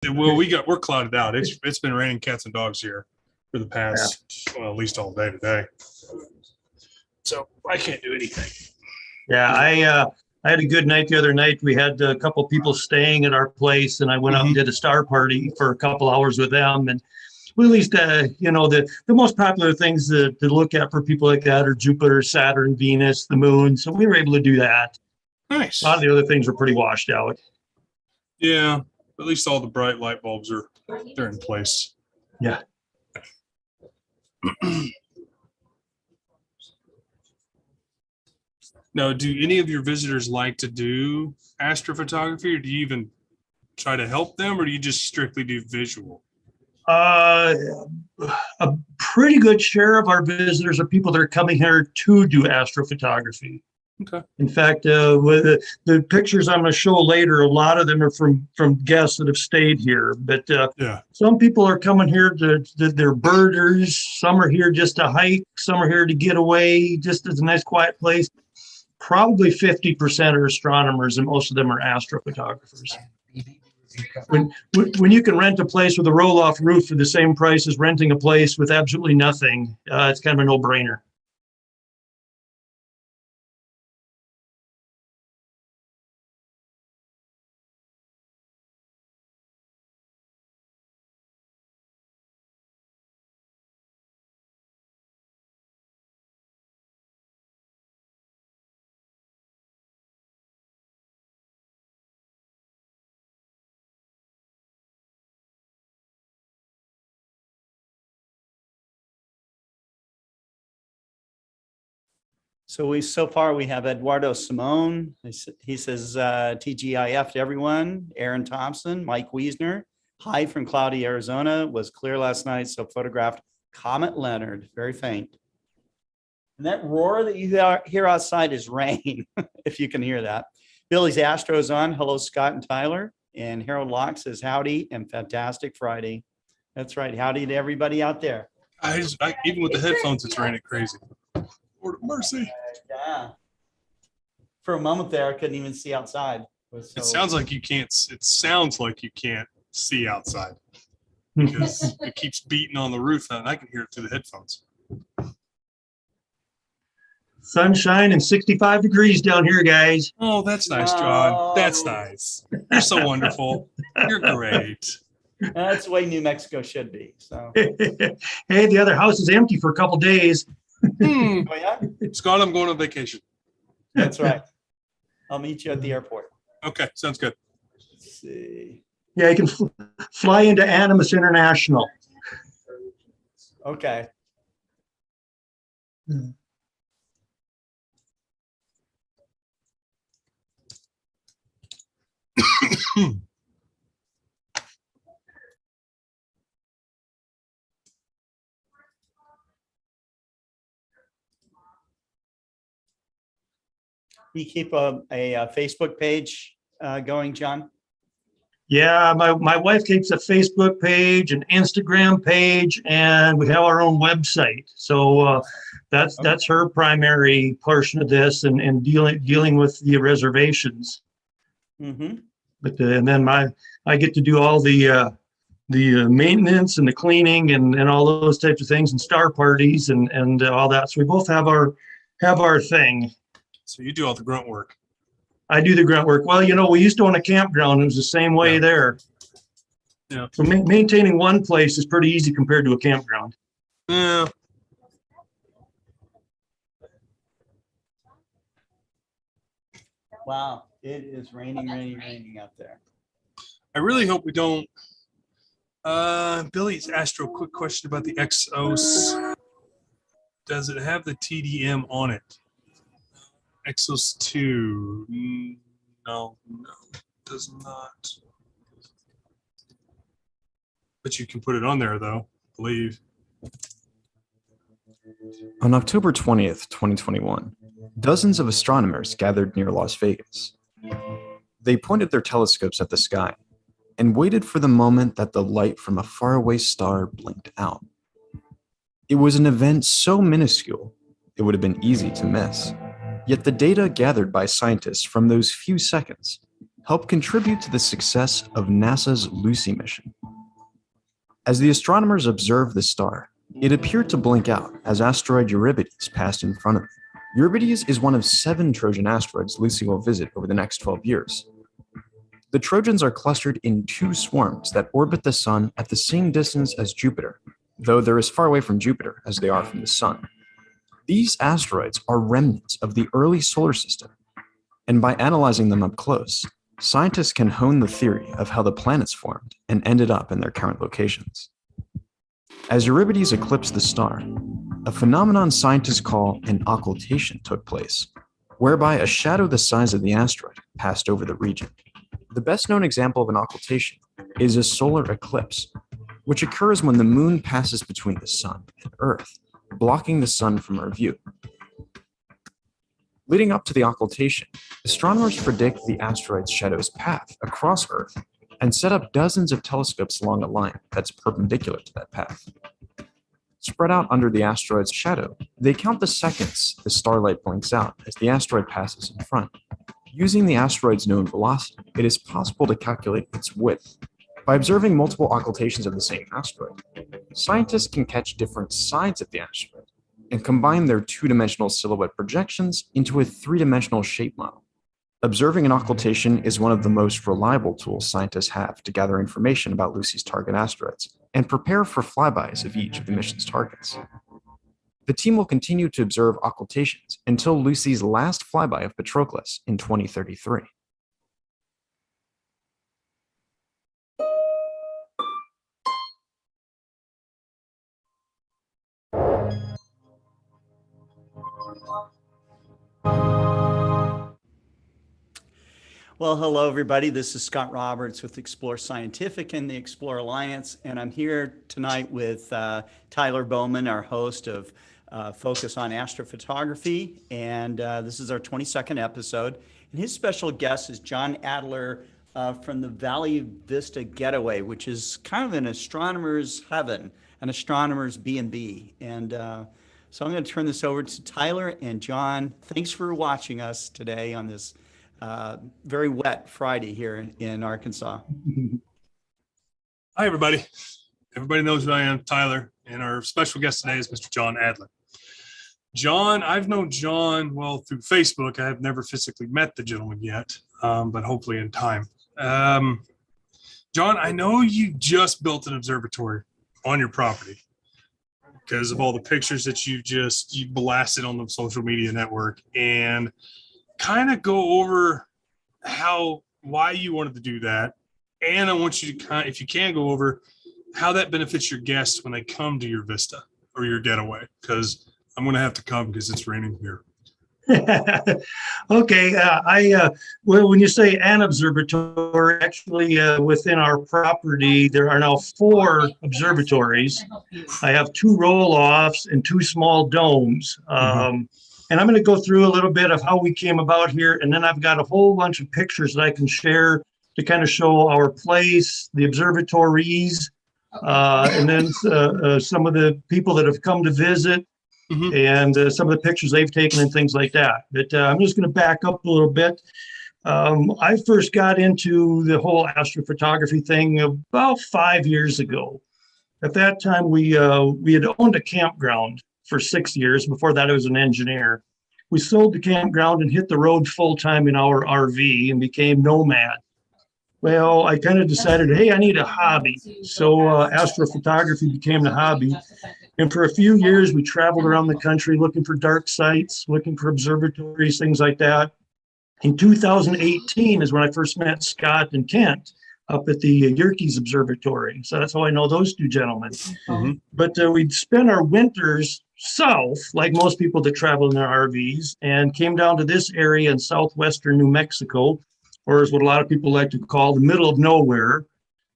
Well, we're clouded out. It's been raining cats and dogs here for the past, well, at least all day today. So I can't do anything. Yeah, I had a good night the other night. We had a couple people staying at our place, and I went out and did a star party for a couple hours with them. And we at least, the most popular things to look at for people like that are Jupiter, Saturn, Venus, the moon. So we were able to do that. Nice. A lot of the other things were pretty washed out. Yeah, at least all the bright light bulbs they're in place. Yeah. Now, do any of your visitors like to do astrophotography, or do you even try to help them, or do you just strictly do visual? A pretty good share of our visitors are people that are coming here to do astrophotography. Okay. In fact, with the pictures I'm going to show later, a lot of them are from guests that have stayed here. But some people are coming here they're birders. Some are here just to hike. Some are here to get away, just as a nice quiet place. Probably 50% are astronomers, and most of them are astrophotographers. When you can rent a place with a roll-off roof for the same price as renting a place with absolutely nothing, it's kind of a no-brainer. So far we have Eduardo Simone. He says TGIF to everyone. Aaron Thompson, Mike Wiesner. Hi from cloudy Arizona. Was clear last night, so photographed Comet Leonard. Very faint. And that roar that you hear outside is rain, if you can hear that. Billy's Astros on. Hello, Scott and Tyler. And Harold Locke says howdy and fantastic Friday. That's right. Howdy to everybody out there. Even with the headphones, it's raining crazy. Lord of mercy. Yeah. For a moment there, I couldn't even see outside. It sounds like you can't. It sounds like you can't see outside because it keeps beating on the roof, and I can hear it through the headphones. Sunshine and 65 degrees down here, guys. Oh, that's nice, John. That's nice. You're so wonderful. You're great. That's the way New Mexico should be. So. Hey, the other house is empty for a couple days. Oh, yeah? Scott, I'm going on vacation. That's right. I'll meet you at the airport. Okay, sounds good. Let's see. Yeah, you can fly into Animas International. Okay. You keep a Facebook page going, John? Yeah, my wife keeps a Facebook page, an Instagram page, and we have our own website. So that's her primary portion of this, and dealing with the reservations. Mm-hmm. But and then I get to do all the maintenance and the cleaning and all those types of things, and star parties and all that. So we both have our thing. So you do all the grunt work. I do the grunt work. Well, we used to own a campground. It was the same way there. Yeah. So maintaining one place is pretty easy compared to a campground. Yeah. Wow, it is raining out there. I really hope we don't. Billy's Astro, quick question about the Exos. Does it have the TDM on it? Exos 2. No, it does not. But you can put it on there, though, I believe. On October 20th, 2021, dozens of astronomers gathered near Las Vegas. They pointed their telescopes at the sky and waited for the moment that the light from a faraway star blinked out. It was an event so minuscule, it would have been easy to miss. Yet the data gathered by scientists from those few seconds helped contribute to the success of NASA's Lucy mission. As the astronomers observed the star, it appeared to blink out as asteroid Euripides passed in front of it. Euripides is one of 7 Trojan asteroids Lucy will visit over the next 12 years. The Trojans are clustered in 2 swarms that orbit the Sun at the same distance as Jupiter, though they're as far away from Jupiter as they are from the Sun. These asteroids are remnants of the early solar system, and by analyzing them up close, scientists can hone the theory of how the planets formed and ended up in their current locations. As Euripides eclipsed the star, a phenomenon scientists call an occultation took place, whereby a shadow the size of the asteroid passed over the region. The best known example of an occultation is a solar eclipse, which occurs when the moon passes between the Sun and Earth, blocking the Sun from our view. Leading up to the occultation, astronomers predict the asteroid's shadow's path across Earth and set up dozens of telescopes along a line that's perpendicular to that path. Spread out under the asteroid's shadow, they count the seconds the starlight blinks out as the asteroid passes in front. Using the asteroid's known velocity, it is possible to calculate its width. By observing multiple occultations of the same asteroid, scientists can catch different sides of the asteroid and combine their 2-dimensional silhouette projections into a 3-dimensional shape model. Observing an occultation is one of the most reliable tools scientists have to gather information about Lucy's target asteroids and prepare for flybys of each of the mission's targets. The team will continue to observe occultations until Lucy's last flyby of Patroclus in 2033. Well, hello, everybody. This is Scott Roberts with Explore Scientific and the Explore Alliance, and I'm here tonight with Tyler Bowman, our host of Focus on Astrophotography, and this is our 22nd episode. And his special guest is John Adler from the Valley Vista Getaway, which is kind of an astronomer's heaven, an astronomer's B&B. And so I'm going to turn this over to Tyler and John. Thanks for watching us today on this very wet Friday here in Arkansas. Hi, everybody. Everybody knows who I am, Tyler, and our special guest today is Mr. John Adler. John, I've known John, well, through Facebook. I have never physically met the gentleman yet, but hopefully in time. John, I know you just built an observatory on your property because of all the pictures that you blasted on the social media network, and kind of go over why you wanted to do that. And I want you to if you can, go over how that benefits your guests when they come to your Vista or your getaway, because I'm going to have to come because it's raining here. Okay. Well, when you say an observatory, actually within our property, there are now 4 observatories. I have 2 roll-offs and 2 small domes. And I'm going to go through a little bit of how we came about here. And then I've got a whole bunch of pictures that I can share to kind of show our place, the observatories, and then some of the people that have come to visit, and some of the pictures they've taken and things like that. But I'm just going to back up a little bit. I first got into the whole astrophotography thing about 5 years ago. At that time, we had owned a campground for 6 years. Before that, I was an engineer. We sold the campground and hit the road full time in our RV and became nomad. Well, I kind of decided, hey, I need a hobby. So astrophotography became the hobby. And for a few years, we traveled around the country looking for dark sites, looking for observatories, things like that. In 2018 is when I first met Scott and Kent up at the Yerkes Observatory. So that's how I know those 2 gentlemen. But we'd spent our winters south, like most people that travel in their RVs, and came down to this area in southwestern New Mexico, or is what a lot of people like to call the middle of nowhere.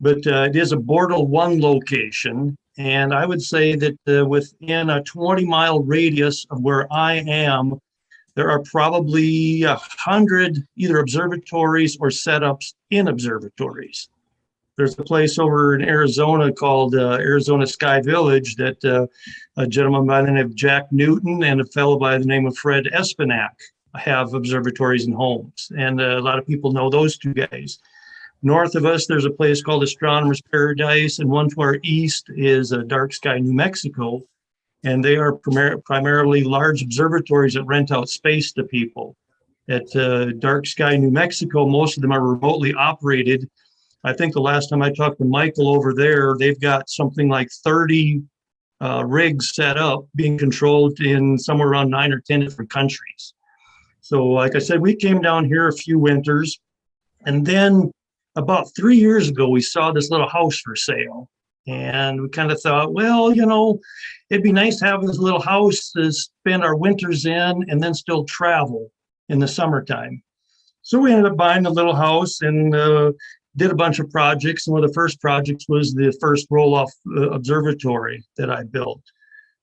But it is a Bortle 1 location. And I would say that within a 20-mile radius of where I am, there are probably 100 either observatories or setups in observatories. There's a place over in Arizona called Arizona Sky Village that a gentleman by the name of Jack Newton and a fellow by the name of Fred Espinack have observatories and homes. And a lot of people know those two guys. North of us, there's a place called Astronomer's Paradise, and one to our east is Dark Sky, New Mexico. And they are primarily large observatories that rent out space to people. At Dark Sky, New Mexico, most of them are remotely operated. I think the last time I talked to Michael over there, they've got something like 30 rigs set up being controlled in somewhere around 9 or 10 different countries. So like I said, we came down here a few winters, and then about 3 years ago, we saw this little house for sale. And we kind of thought, well, you know, it'd be nice to have this little house to spend our winters in and then still travel in the summertime. So we ended up buying a little house and did a bunch of projects. And one of the first projects was the first roll-off observatory that I built.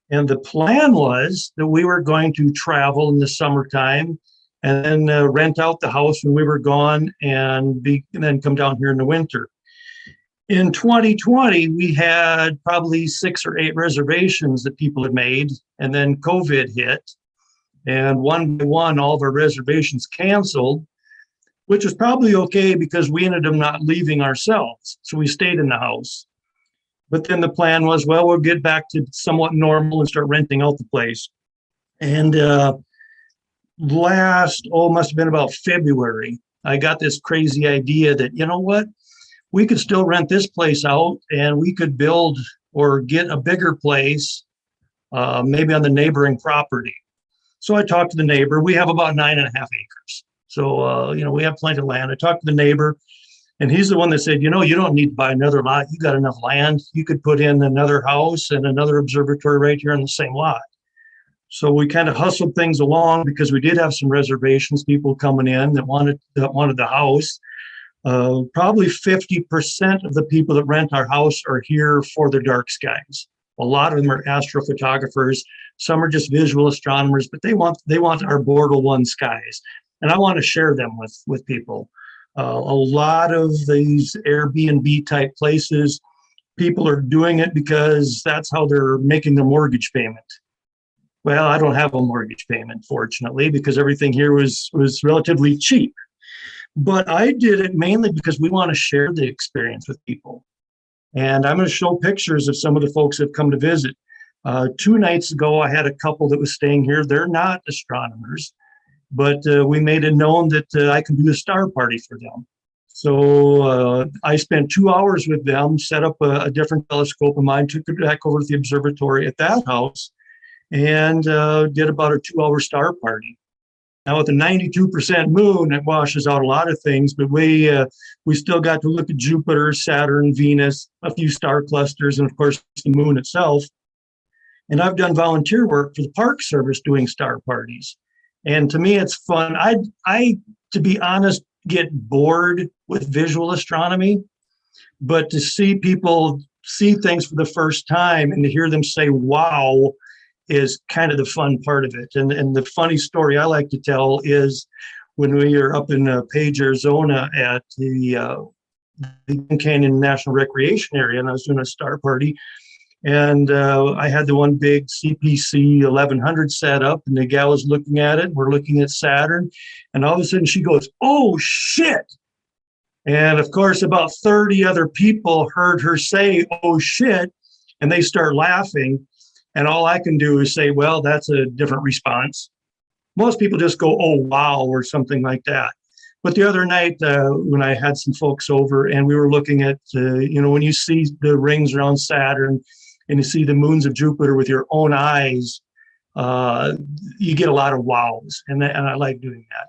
And the plan was that we were going to travel in the summertime and then rent out the house when we were gone and then come down here in the winter. In 2020, we had probably 6 or 8 reservations that people had made, and then COVID hit. And one by one, all of our reservations canceled, which was probably okay because we ended up not leaving ourselves. So we stayed in the house. But then the plan was, well, we'll get back to somewhat normal and start renting out the place. And must have been about February, I got this crazy idea that, you know what? We could still rent this place out and we could build or get a bigger place, maybe on the neighboring property. So I talked to the neighbor. We have about 9.5 acres. So, you know, we have plenty of land. I talked to the neighbor, and he's the one that said, you know, you don't need to buy another lot. You got enough land. You could put in another house and another observatory right here on the same lot. So we kind of hustled things along because we did have some reservations, people coming in that wanted the house. Probably 50% of the people that rent our house are here for their dark skies. A lot of them are astrophotographers. Some are just visual astronomers, but they want our Bortle 1 skies. And I want to share them with people. A lot of these Airbnb type places, people are doing it because that's how they're making their mortgage payment. Well, I don't have a mortgage payment, fortunately, because everything here was relatively cheap. But I did it mainly because we want to share the experience with people. And I'm going to show pictures of some of the folks that have come to visit. 2 nights ago, I had a couple that was staying here. They're not astronomers, but we made it known that I can do a star party for them. So I spent 2 hours with them, set up a different telescope of mine, took it back over to the observatory at that house, and did about a 2-hour star party. Now with a 92% moon, it washes out a lot of things, but we still got to look at Jupiter, Saturn, Venus, a few star clusters, and of course the moon itself. And I've done volunteer work for the Park Service doing star parties. And to me, it's fun. I, to be honest, get bored with visual astronomy, but to see people see things for the first time and to hear them say, wow, is kind of the fun part of it. And the funny story I like to tell is when we were up in Page, Arizona at the Canyon National Recreation Area, and I was doing a star party, and I had the one big CPC 1100 set up, and the gal was looking at it. We're looking at Saturn, and all of a sudden she goes, "Oh shit!" And of course, about 30 other people heard her say, "Oh shit," and they start laughing. And all I can do is say, well, that's a different response. Most people just go, oh, wow, or something like that. But the other night when I had some folks over and we were looking at, when you see the rings around Saturn and you see the moons of Jupiter with your own eyes, you get a lot of wows. And I like doing that.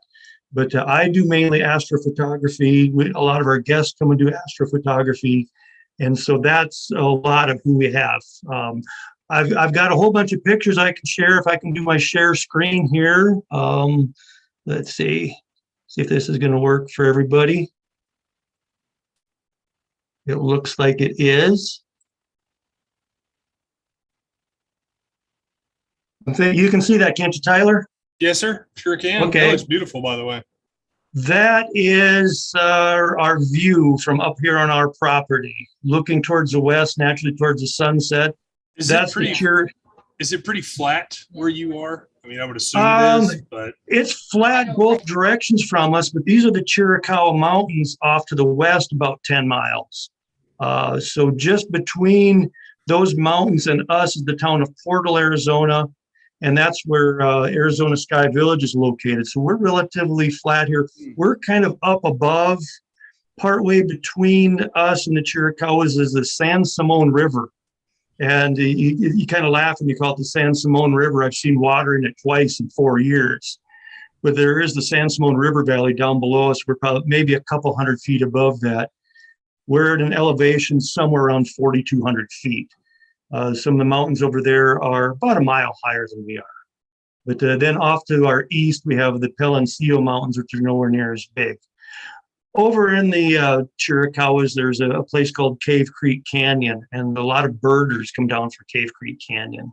But I do mainly astrophotography. A lot of our guests come and do astrophotography. And so that's a lot of who we have. I've got a whole bunch of pictures I can share if I can do my share screen here. Let's see if this is going to work for everybody. It looks like it is. You can see that, can't you, Tyler? Yes, sir. Sure can. Okay. Oh, it's beautiful, by the way. That is our view from up here on our property, looking towards the west, naturally towards the sunset. Is it pretty flat where you are? I mean, I would assume it is, but it's flat both directions from us, but these are the Chiricahua Mountains off to the west, about 10 miles. So just between those mountains and us is the town of Portal, Arizona, and that's where Arizona Sky Village is located. So we're relatively flat here. We're kind of up above, partway between us and the Chiricahuas is the San Simon River. And you kind of laugh when you call it the San Simon River. I've seen water in it twice in 4 years. But there is the San Simon River Valley down below us. We're probably maybe a couple hundred feet above that. We're at an elevation somewhere around 4,200 feet. Some of the mountains over there are about a mile higher than we are. But then off to our east, we have the Peloncillo Mountains, which are nowhere near as big. Over in the Chiricahuas, there's a place called Cave Creek Canyon, and a lot of birders come down for Cave Creek Canyon.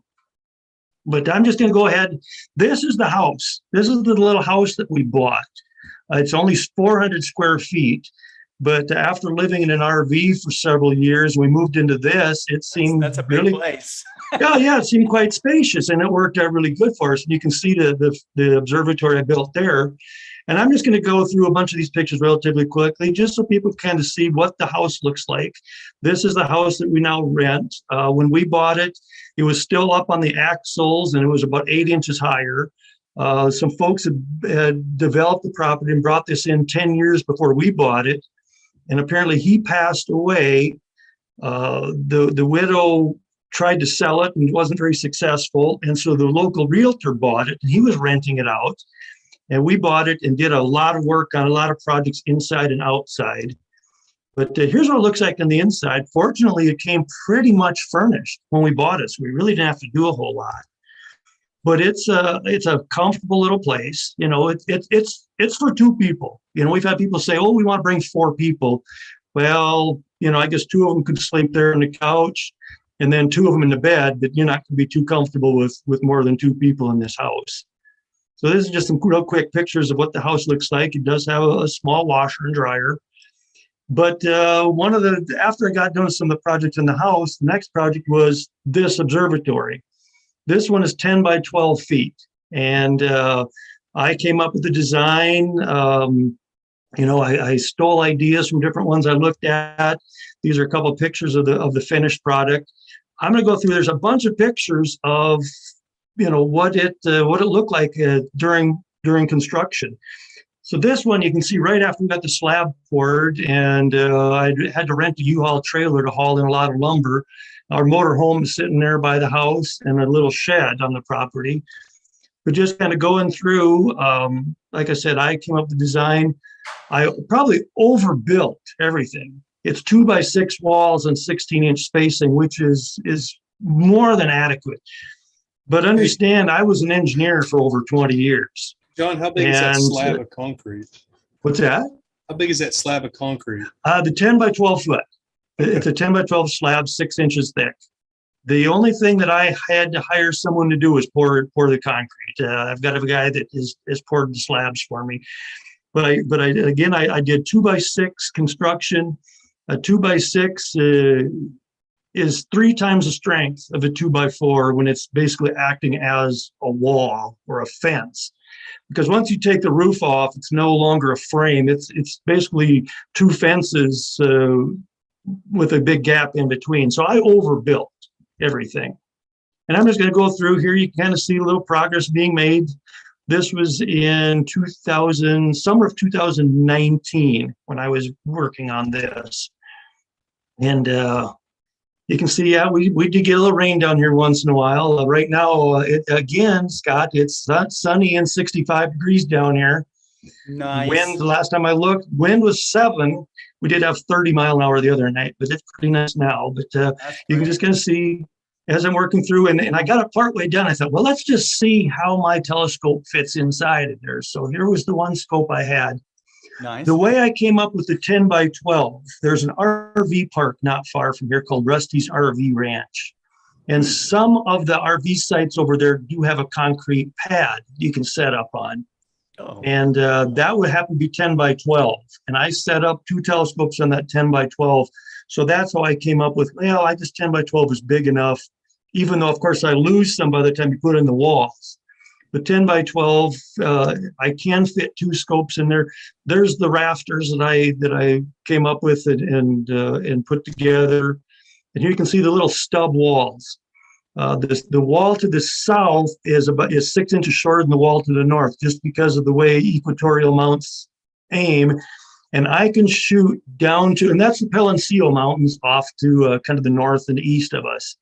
But I'm just going to go ahead. This is the house. This is the little house that we bought. It's only 400 square feet. But after living in an RV for several years, we moved into this. It seemed that's a big really, place. yeah, it seemed quite spacious, and it worked out really good for us. And you can see the observatory I built there. And I'm just going to go through a bunch of these pictures relatively quickly, just so people can kind of see what the house looks like. This is the house that we now rent. When we bought it, it was still up on the axles, and it was about 8 inches higher. Some folks had developed the property and brought this in 10 years before we bought it. And apparently he passed away. The widow tried to sell it and wasn't very successful. And so the local realtor bought it, and he was renting it out. And we bought it and did a lot of work on a lot of projects inside and outside. But here's what it looks like on the inside. Fortunately, it came pretty much furnished when we bought it, so we really didn't have to do a whole lot. But it's a comfortable little place. You know, it's for 2 people. You know, we've had people say, "Oh, we want to bring 4 people." Well, you know, I guess 2 of them could sleep there on the couch, and then 2 of them in the bed. But you're not going to be too comfortable with more than 2 people in this house. So this is just some real quick pictures of what the house looks like. It does have a small washer and dryer. But after I got done with some of the projects in the house, the next project was this observatory. This one is 10 by 12 feet. And I came up with the design. You know, I stole ideas from different ones I looked at. These are a couple of pictures of the finished product. I'm going to go through, there's a bunch of pictures of, you know, what it looked like during construction. So this one you can see right after we got the slab poured, and I had to rent a U-Haul trailer to haul in a lot of lumber. Our motor home is sitting there by the house, and a little shed on the property. But just kind of going through, like I said, I came up with the design. I probably overbuilt everything. It's 2 by 6 walls and 16-inch spacing, which is more than adequate. But understand, I was an engineer for over 20 years. John, how big is that slab of concrete? What's that? How big is that slab of concrete? The 10 by 12 foot. Okay. It's a 10 by 12 slab, 6 inches thick. The only thing that I had to hire someone to do is pour the concrete. I've got a guy that has poured the slabs for me. But I did 2 by 6 construction. A 2 by 6 is 3 times the strength of a 2 by 4 when it's basically acting as a wall or a fence. Because once you take the roof off, it's no longer a frame. It's basically 2 fences with a big gap in between. So I overbuilt everything. And I'm just going to go through here. You can kind of see a little progress being made. This was in summer of 2019 when I was working on this. And you can see, yeah, we did get a little rain down here once in a while. Right now, Scott, it's not sunny and 65 degrees down here. Nice. Wind, the last time I looked, wind was 7. We did have 30 mile an hour the other night, but it's pretty nice now. But you can just kind of see as I'm working through, and I got it partway done. I thought, well, let's just see how my telescope fits inside of there. So here was the one scope I had. Nice. The way I came up with the 10 by 12, there's an RV park not far from here called Rusty's RV Ranch. And some of the RV sites over there do have a concrete pad you can set up on. Oh. And that would happen to be 10 by 12. And I set up 2 telescopes on that 10 by 12. So that's how I came up with, well, I just 10 by 12 is big enough, even though, of course, I lose some by the time you put in the walls. The 10 by 12, I can fit 2 scopes in there. There's the rafters that I came up with and put together. And here you can see the little stub walls. The wall to the south is 6 inches shorter than the wall to the north, just because of the way equatorial mounts aim. And I can shoot down to, and that's the Peloncillo Mountains off to kind of the north and east of us.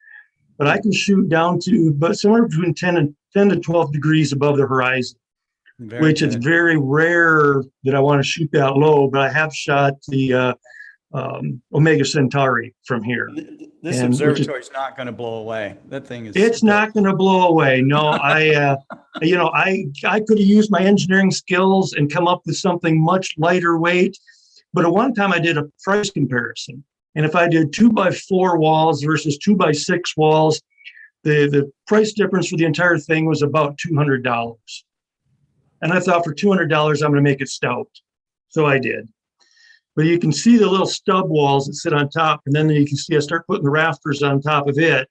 But I can shoot down to, but somewhere between 10 to 12 degrees above the horizon, which is very rare that I want to shoot that low. But I have shot the Omega Centauri from here. This observatory is not going to blow away. That thing is. It's not going to blow away. No, I could have used my engineering skills and come up with something much lighter weight. But at one time I did a price comparison. And if I did 2x4 walls versus 2x6 walls, the price difference for the entire thing was about $200. And I thought for $200, I'm going to make it stout. So I did. But you can see the little stub walls that sit on top. And then you can see I start putting the rafters on top of it.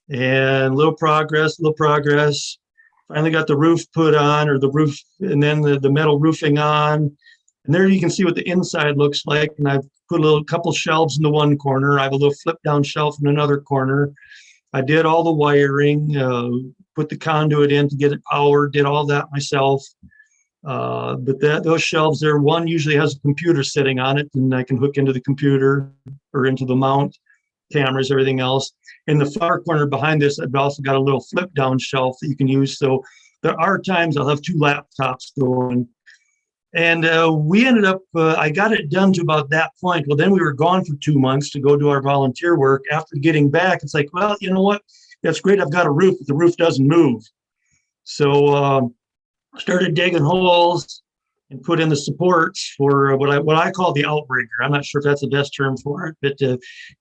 And little progress. Finally got the roof put on, or the roof, and then the metal roofing on. And there you can see what the inside looks like. And I've put a couple shelves in the one corner. I have a little flip down shelf in another corner. I did all the wiring, put the conduit in to get it powered, did all that myself. But those shelves there, one usually has a computer sitting on it, and I can hook into the computer or into the mount, cameras, everything else. In the far corner behind this, I've also got a little flip down shelf that you can use. So there are times I'll have 2 laptops going. And we ended up, I got it done to about that point. Well, then we were gone for 2 months to go do our volunteer work. After getting back, it's like, well, you know what? That's great. I've got a roof, but the roof doesn't move. So started digging holes and put in the supports for what I call the outrigger. I'm not sure if that's the best term for it, but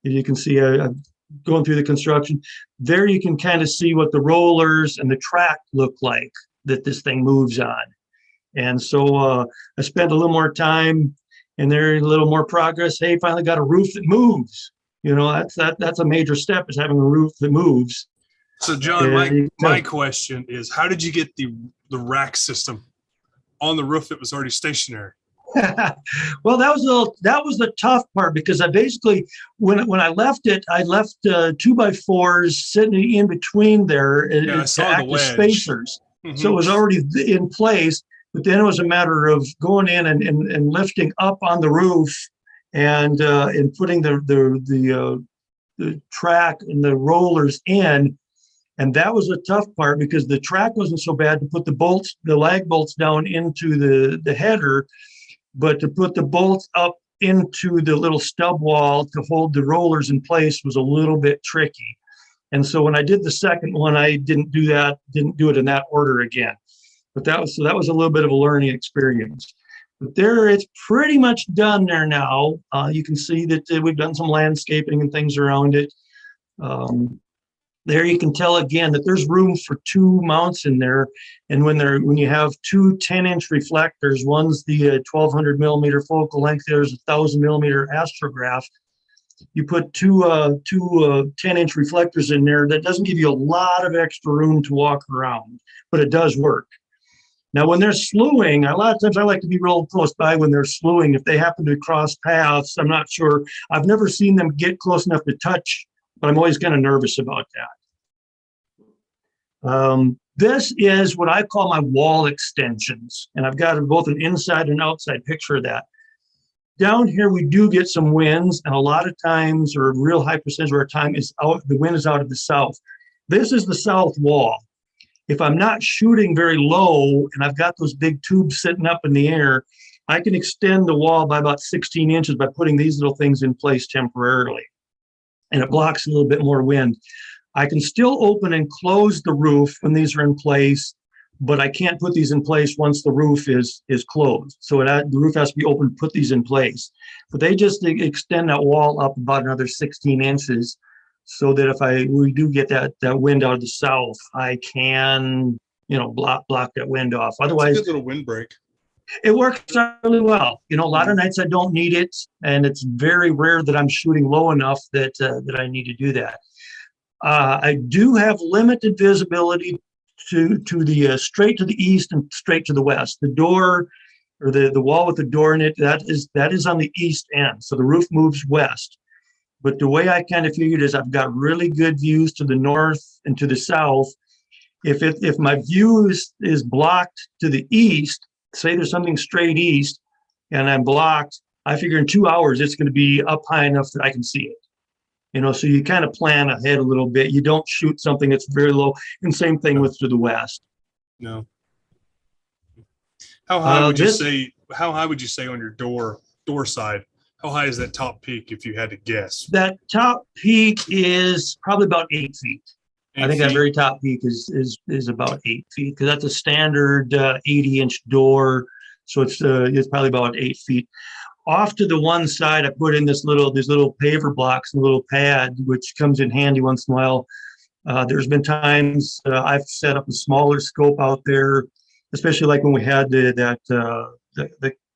you can see I'm going through the construction. There you can kind of see what the rollers and the track look like that this thing moves on. And so I spent a little more time and there a little more progress. Hey, finally got a roof that moves. You know, that's a major step, is having a roof that moves. So John, my question is, how did you get the rack system on the roof that was already stationary? Well, that was the tough part, because I basically, when I left it, I left 2x4s sitting in between there to act as spacers. Mm-hmm. So it was already in place. But then it was a matter of going in and lifting up on the roof and putting the track and the rollers in. And that was a tough part, because the track wasn't so bad to put the lag bolts down into the header, but to put the bolts up into the little stub wall to hold the rollers in place was a little bit tricky. And so when I did the second one, I didn't do it in that order again. But that was a little bit of a learning experience. But there, it's pretty much done there now. You can see that we've done some landscaping and things around it. There you can tell again that there's room for 2 mounts in there. And when you have 2 10-inch reflectors, one's the 1200 millimeter focal length, there's 1000 millimeter astrograph. You put two 10-inch reflectors in there. That doesn't give you a lot of extra room to walk around, but it does work. Now, when they're slewing, a lot of times I like to be real close by when they're slewing. If they happen to cross paths, I'm not sure. I've never seen them get close enough to touch, but I'm always kind of nervous about that. This is what I call my wall extensions, and I've got both an inside and outside picture of that. Down here, we do get some winds, and a lot of times, or a real high percentage of our time, the wind is out of the south. This is the south wall. If I'm not shooting very low and I've got those big tubes sitting up in the air, I can extend the wall by about 16 inches by putting these little things in place temporarily. And it blocks a little bit more wind. I can still open and close the roof when these are in place, but I can't put these in place once the roof is closed. So the roof has to be open to put these in place. But they just extend that wall up about another 16 inches. So that if we do get that wind out of the south, I can, block that wind off. Otherwise, it's a good little windbreak. It works really well. A lot of nights I don't need it, and it's very rare that I'm shooting low enough that I need to do that. I do have limited visibility to the straight to the east and straight to the west. The door or the wall with the door in it, that is on the east end. So the roof moves west. But the way I kind of figured is I've got really good views to the north and to the south. If my view is blocked to the east, say there's something straight east and I'm blocked, I figure in 2 hours it's going to be up high enough that I can see it. You know, so you kind of plan ahead a little bit. You don't shoot something that's very low. And same thing with to the west. No. How high would you say? How high would you say on your door side? How high is that top peak if you had to guess? That top peak is probably about 8 feet. I think that very top peak is about 8 feet because that's a standard 80-inch door. So it's probably about 8 feet. Off to the one side, I put in these little paver blocks and a little pad, which comes in handy once in a while. There's been times I've set up a smaller scope out there, especially like when we had the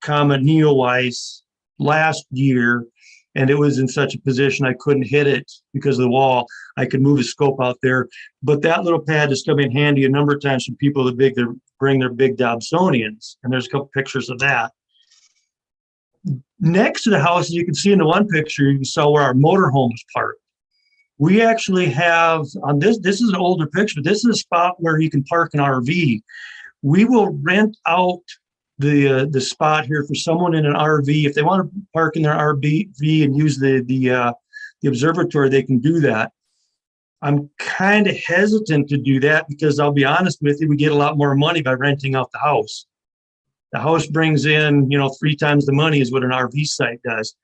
comet Neowise last year, and it was in such a position I couldn't hit it because of the wall. I could move a scope out there, but that little pad has come in handy a number of times for people that bring their big Dobsonians, and there's a couple pictures of that. Next to the house, as you can see in the one picture, you saw where our motorhome is parked. We actually have on this is an older picture. This is a spot where you can park an RV. We will rent out the spot here for someone in an RV. If they want to park in their RV and use the observatory, they can do that. I'm kind of hesitant to do that because I'll be honest with you, we get a lot more money by renting out the house. The house brings in, 3 times the money is what an RV site does.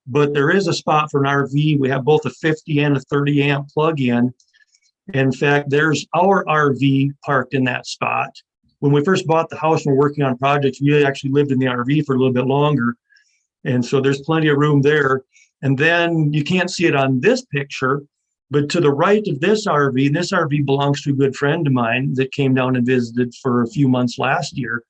But there is a spot for an RV. We have both a 50 and a 30 amp plug-in. In fact, there's our RV parked in that spot. When we first bought the house and we're working on projects, we actually lived in the RV for a little bit longer. And so there's plenty of room there. And then you can't see it on this picture, but to the right of this RV belongs to a good friend of mine that came down and visited for a few months last year.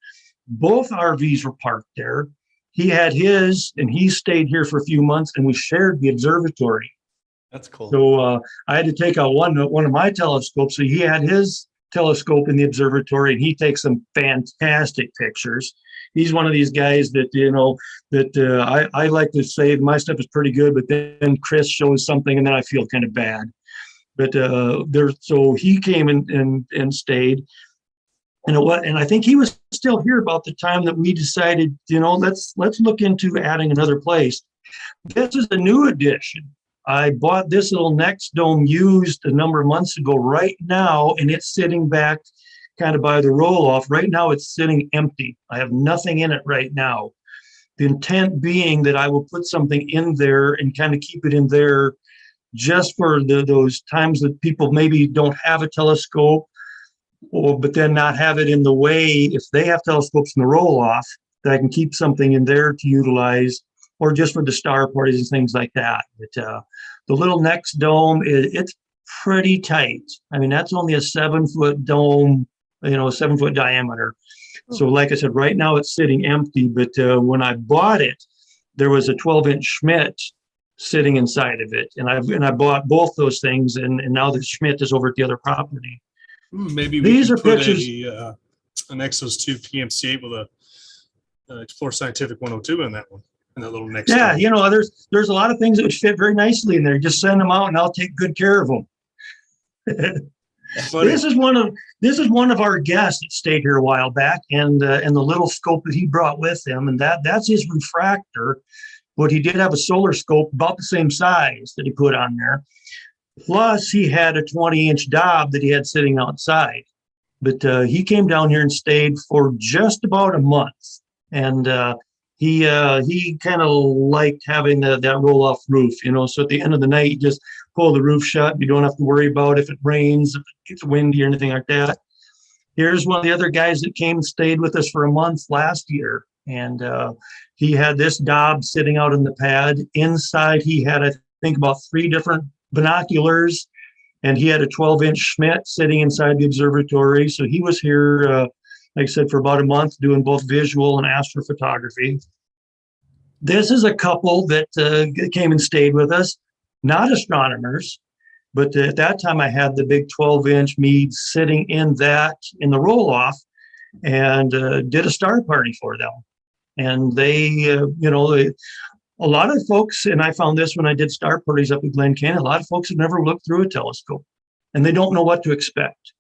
Both RVs were parked there. He had his, and he stayed here for a few months, and we shared the observatory. That's cool. So I had to take out one of my telescopes. So he had his telescope in the observatory, and he takes some fantastic pictures. He's one of these guys that I like to say my stuff is pretty good, but then Chris shows something, and then I feel kind of bad. But so he came and stayed. And I think he was still here about the time that we decided, let's look into adding another place. This is a new addition. I bought this little next dome used a number of months ago right now, and it's sitting back kind of by the roll-off. Right now it's sitting empty. I have nothing in it right now. The intent being that I will put something in there and kind of keep it in there just for those times that people maybe don't have a telescope, but then not have it in the way if they have telescopes in the roll-off, that I can keep something in there to utilize, or just for the star parties and things like that. But the little next dome, it's pretty tight. I mean, that's only a 7-foot dome, 7-foot diameter. So like I said, right now it's sitting empty, but when I bought it, there was a 12-inch Schmidt sitting inside of it. And I bought both those things, and now the Schmidt is over at the other property. Maybe these are put pictures. An Exos 2 PMC8 with a Explore Scientific 102 in that one, in that little next. Yeah, there's a lot of things that would fit very nicely in there. Just send them out, and I'll take good care of them. This is one of our guests that stayed here a while back, and the little scope that he brought with him, and that's his refractor. But he did have a solar scope about the same size that he put on there. Plus, he had a 20-inch Dob that he had sitting outside. But he came down here and stayed for just about a month. And he kind of liked having that roll-off roof, So at the end of the night, you just pull the roof shut. You don't have to worry about if it rains, if it gets windy or anything like that. Here's one of the other guys that came and stayed with us for a month last year. And he had this Dob sitting out in the pad. Inside, he had, I think, about 3 different binoculars, and he had a 12-inch Schmidt sitting inside the observatory. So he was here, like I said, for about a month doing both visual and astrophotography. This is a couple that came and stayed with us, not astronomers. But at that time, I had the big 12-inch Meade sitting in the roll-off, and did a star party for them. And they, a lot of folks, and I found this when I did star parties up at Glen Canyon, a lot of folks have never looked through a telescope, and they don't know what to expect.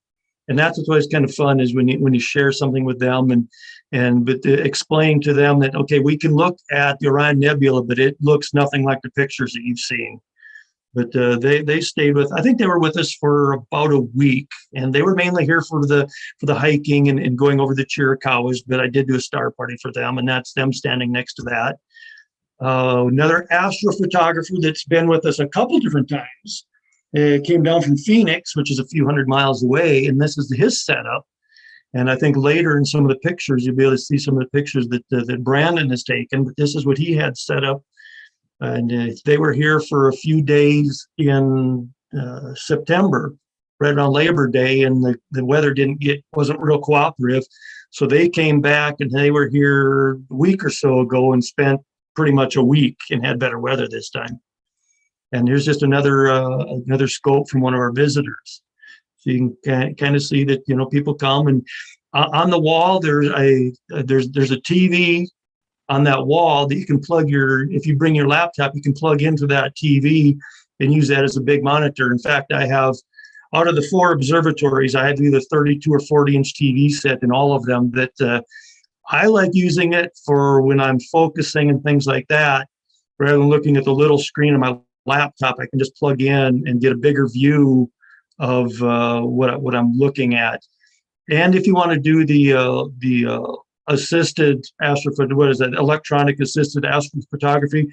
And that's what's always kind of fun, is when you share something with them but explain to them that, okay, we can look at the Orion Nebula, but it looks nothing like the pictures that you've seen. But they stayed I think they were with us for about a week, and they were mainly here for the hiking and going over the Chiricahuas, but I did do a star party for them, and that's them standing next to that. Another astrophotographer that's been with us a couple different times, came down from Phoenix, which is a few hundred miles away, and this is his setup. And I think later in some of the pictures, you'll be able to see some of the pictures that Brandon has taken, but this is what he had set up. And they were here for a few days in September, right around Labor Day, and the weather wasn't real cooperative. So they came back, and they were here a week or so ago and spent pretty much a week and had better weather this time. And here's just another scope from one of our visitors. So you can kind of see that, people come, and on the wall there's a TV on that wall that you can if you bring your laptop, you can plug into that TV and use that as a big monitor. In fact, I have, out of the 4 observatories, I have either 32 or 40-inch TV set in all of them that I like using it for when I'm focusing and things like that. Rather than looking at the little screen on my laptop, I can just plug in and get a bigger view of what I'm looking at. And if you want to do the assisted electronic assisted astrophotography,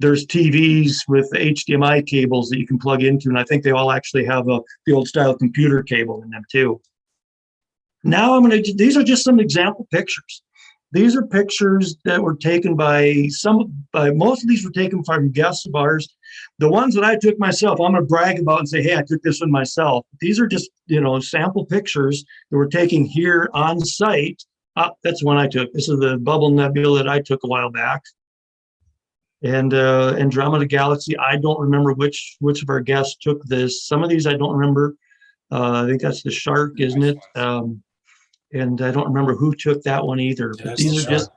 there's TVs with HDMI cables that you can plug into, and I think they all actually have the old style computer cable in them too. Now these are just some example pictures. These are pictures that were taken most of these were taken from guests of ours. The ones that I took myself, I'm going to brag about and say, hey, I took this one myself. These are just, sample pictures that we're taking here on site. That's one I took. This is the bubble nebula that I took a while back. And Andromeda Galaxy, I don't remember which of our guests took this. Some of these I don't remember. I think that's the shark, isn't it? And I don't remember who took that one either. But these are just,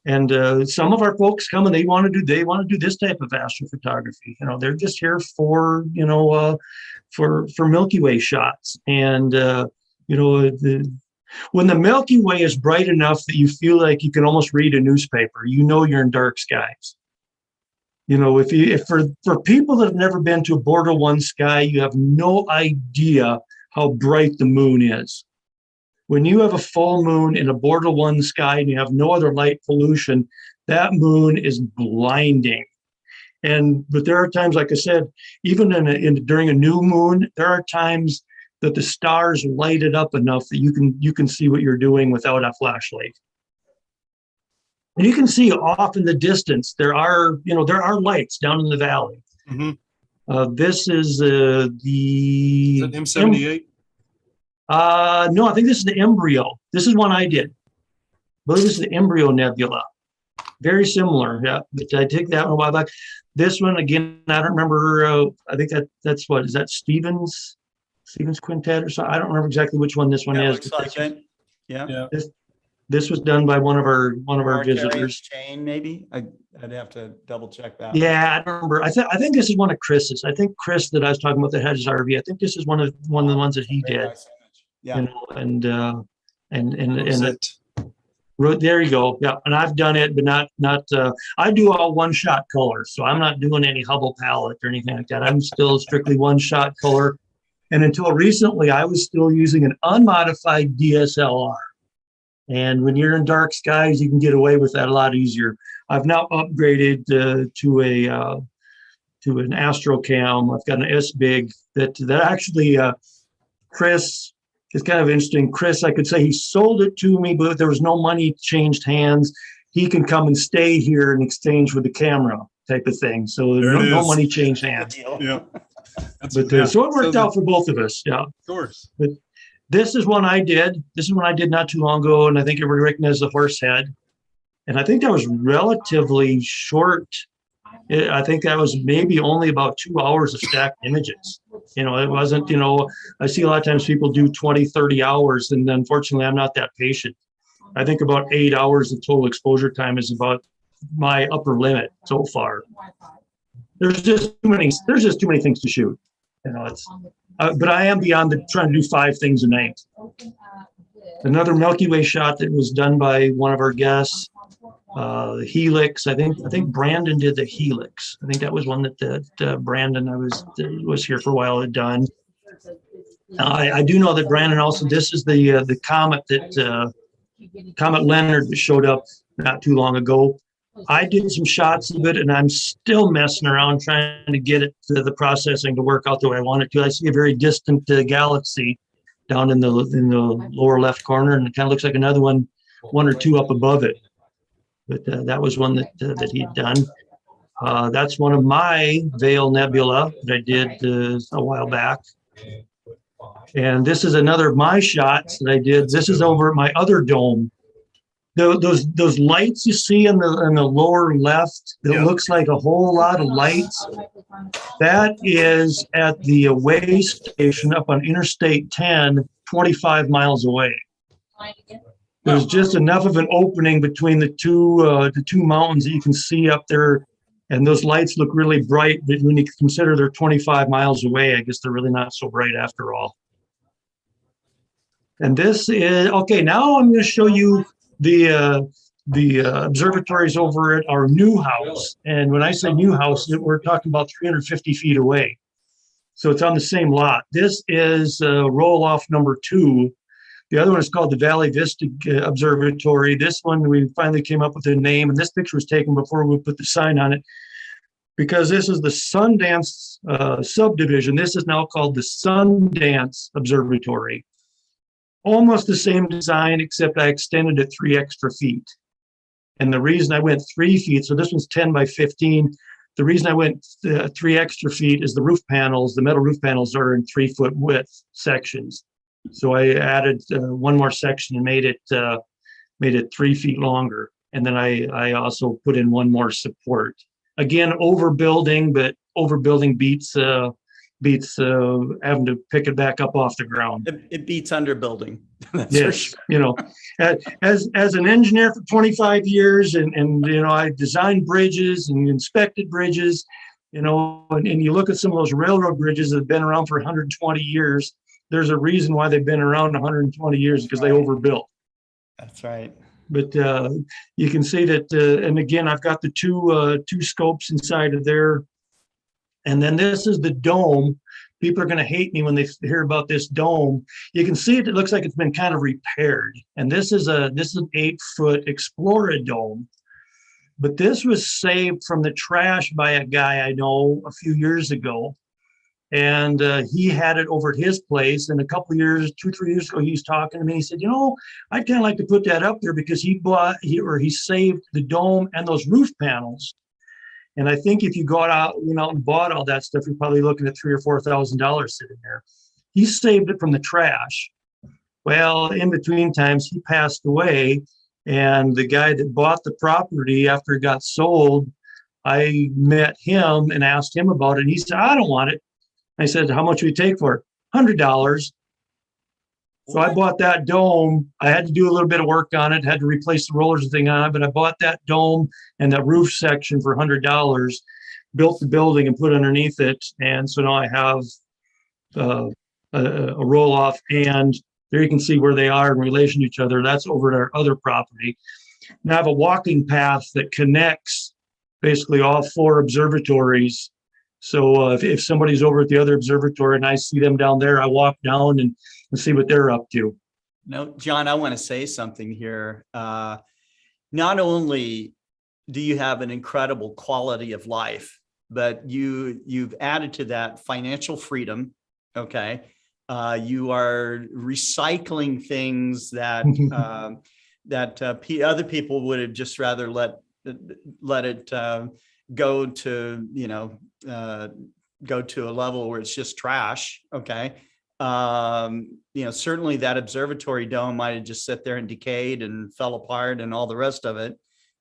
and some of our folks come and they want to do this type of astrophotography. They're just here for for Milky Way shots. And when the Milky Way is bright enough that you feel like you can almost read a newspaper, you're in dark skies. If for people that have never been to a Border 1 sky, you have no idea how bright the moon is. When you have a full moon in a Border 1 sky and you have no other light pollution, that moon is blinding. But there are times, like I said, even during a new moon, there are times that the stars light it up enough that you can see what you're doing without a flashlight. And you can see off in the distance there are lights down in the valley. Mm-hmm. This is the is that M78? No, I think this is the embryo. This is one I did. I believe this is the embryo nebula. Very similar, yeah. But I take that one a while back. This one, again, I don't remember. I think that's what is that Stevens Quintet or something. I don't remember exactly which one this one is. Looks like it. Yeah. This was done by one of our visitors. Chain, maybe. I'd have to double check that. Yeah, I don't remember. I think this is one of Chris's. I think Chris that I was talking about that had his RV. I think this is one of the ones that he did. Nice. Yeah. There you go. Yeah, and I've done it, but not. I do all one-shot color, so I'm not doing any Hubble palette or anything like that. I'm still strictly one-shot color. And until recently, I was still using an unmodified DSLR. And when you're in dark skies, you can get away with that a lot easier. I've now upgraded to an Astrocam. I've got an S-Big that actually Chris. It's kind of interesting. Chris, I could say he sold it to me, but there was no money changed hands. He can come and stay here in exchange with the camera type of thing. So no money changed hands. Yeah. So it worked out for both of us. Yeah. Of course. But this is one I did. This is one I did not too long ago, and I think it was recognized as a horse head. And I think that was relatively short. I think that was maybe only about 2 hours of stacked images. You know, it wasn't, you know, I see a lot of times people do 20, 30 hours, and unfortunately I'm not that patient. I think about 8 hours of total exposure time is about my upper limit so far. There's just too many things to shoot. You know, it's, but I am beyond the trying to do 5 things a night. Another Milky Way shot that was done by one of our guests, the Helix. I think Brandon did the Helix. I think that was one that Brandon, I was here for a while, had done. I do know that Brandon also, this is the comet that Comet Leonard that showed up not too long ago. I did some shots of it, and I'm still messing around trying to get it to the processing to work out the way I want it to. I see a very distant galaxy down in the lower left corner, and it kind of looks like another one or two up above it. But that was one that he'd done. That's one of my Veil Nebula that I did a while back. And this is another of my shots that I did. This is over at my other dome. Those lights you see in the lower left, that looks like a whole lot of lights. That is at the way station up on Interstate 10, 25 miles away. There's just enough of an opening between the two mountains that you can see up there, and those lights look really bright. But when you consider they're 25 miles away, I guess they're really not so bright after all. And this is okay. Now I'm going to show you the observatories over at our new house. And when I say new house, we're talking about 350 feet away. So it's on the same lot. This is roll off number 2. The other one is called the Valley Vista Observatory. This one, we finally came up with a name, and this picture was taken before we put the sign on it, because this is the Sundance subdivision. This is now called the Sundance Observatory. Almost the same design, except I extended it 3 extra feet. And the reason I went 3 feet, so this one's 10 by 15. The reason I went 3 extra feet is the roof panels, the metal roof panels are in 3-foot width sections. So I added one more section and made it 3 feet longer. And then I also put in one more support. Again, overbuilding, but overbuilding beats having to pick it back up off the ground. It beats underbuilding. That's yes, for sure. You know, as an engineer for 25 years, and you know, I designed bridges and inspected bridges, you know, and you look at some of those railroad bridges that have been around for 120 years. There's a reason why they've been around 120 years, because they overbuilt. That's right. But you can see that, and again, I've got the two scopes inside of there. And then this is the dome. People are going to hate me when they hear about this dome. You can see it looks like it's been kind of repaired. And this is an 8-foot Explora dome. But this was saved from the trash by a guy I know a few years ago. And he had it over at his place. And a couple of years, 2-3 years ago, he was talking to me. He said, you know, I'd kind of like to put that up there, because he saved the dome and those roof panels. And I think if you went out and bought all that stuff, you're probably looking at $3,000 or $4,000 sitting there. He saved it from the trash. Well, in between times, he passed away. And the guy that bought the property after it got sold, I met him and asked him about it. And he said, I don't want it. I said, how much would you take for it? $100. So I bought that dome. I had to do a little bit of work on it, had to replace the rollers and thing on it, but I bought that dome and that roof section for $100, built the building and put underneath it. And so now I have a roll off, and there you can see where they are in relation to each other. That's over at our other property. Now I have a walking path that connects basically all 4 observatories. So if somebody's over at the other observatory and I see them down there, I walk down and see what they're up to. No, John, I want to say something here. Not only do you have an incredible quality of life, but you've added to that financial freedom. Okay. You are recycling things that other people would have just rather let it go to, go to a level where it's just trash. Okay. Certainly that observatory dome might have just sat there and decayed and fell apart and all the rest of it,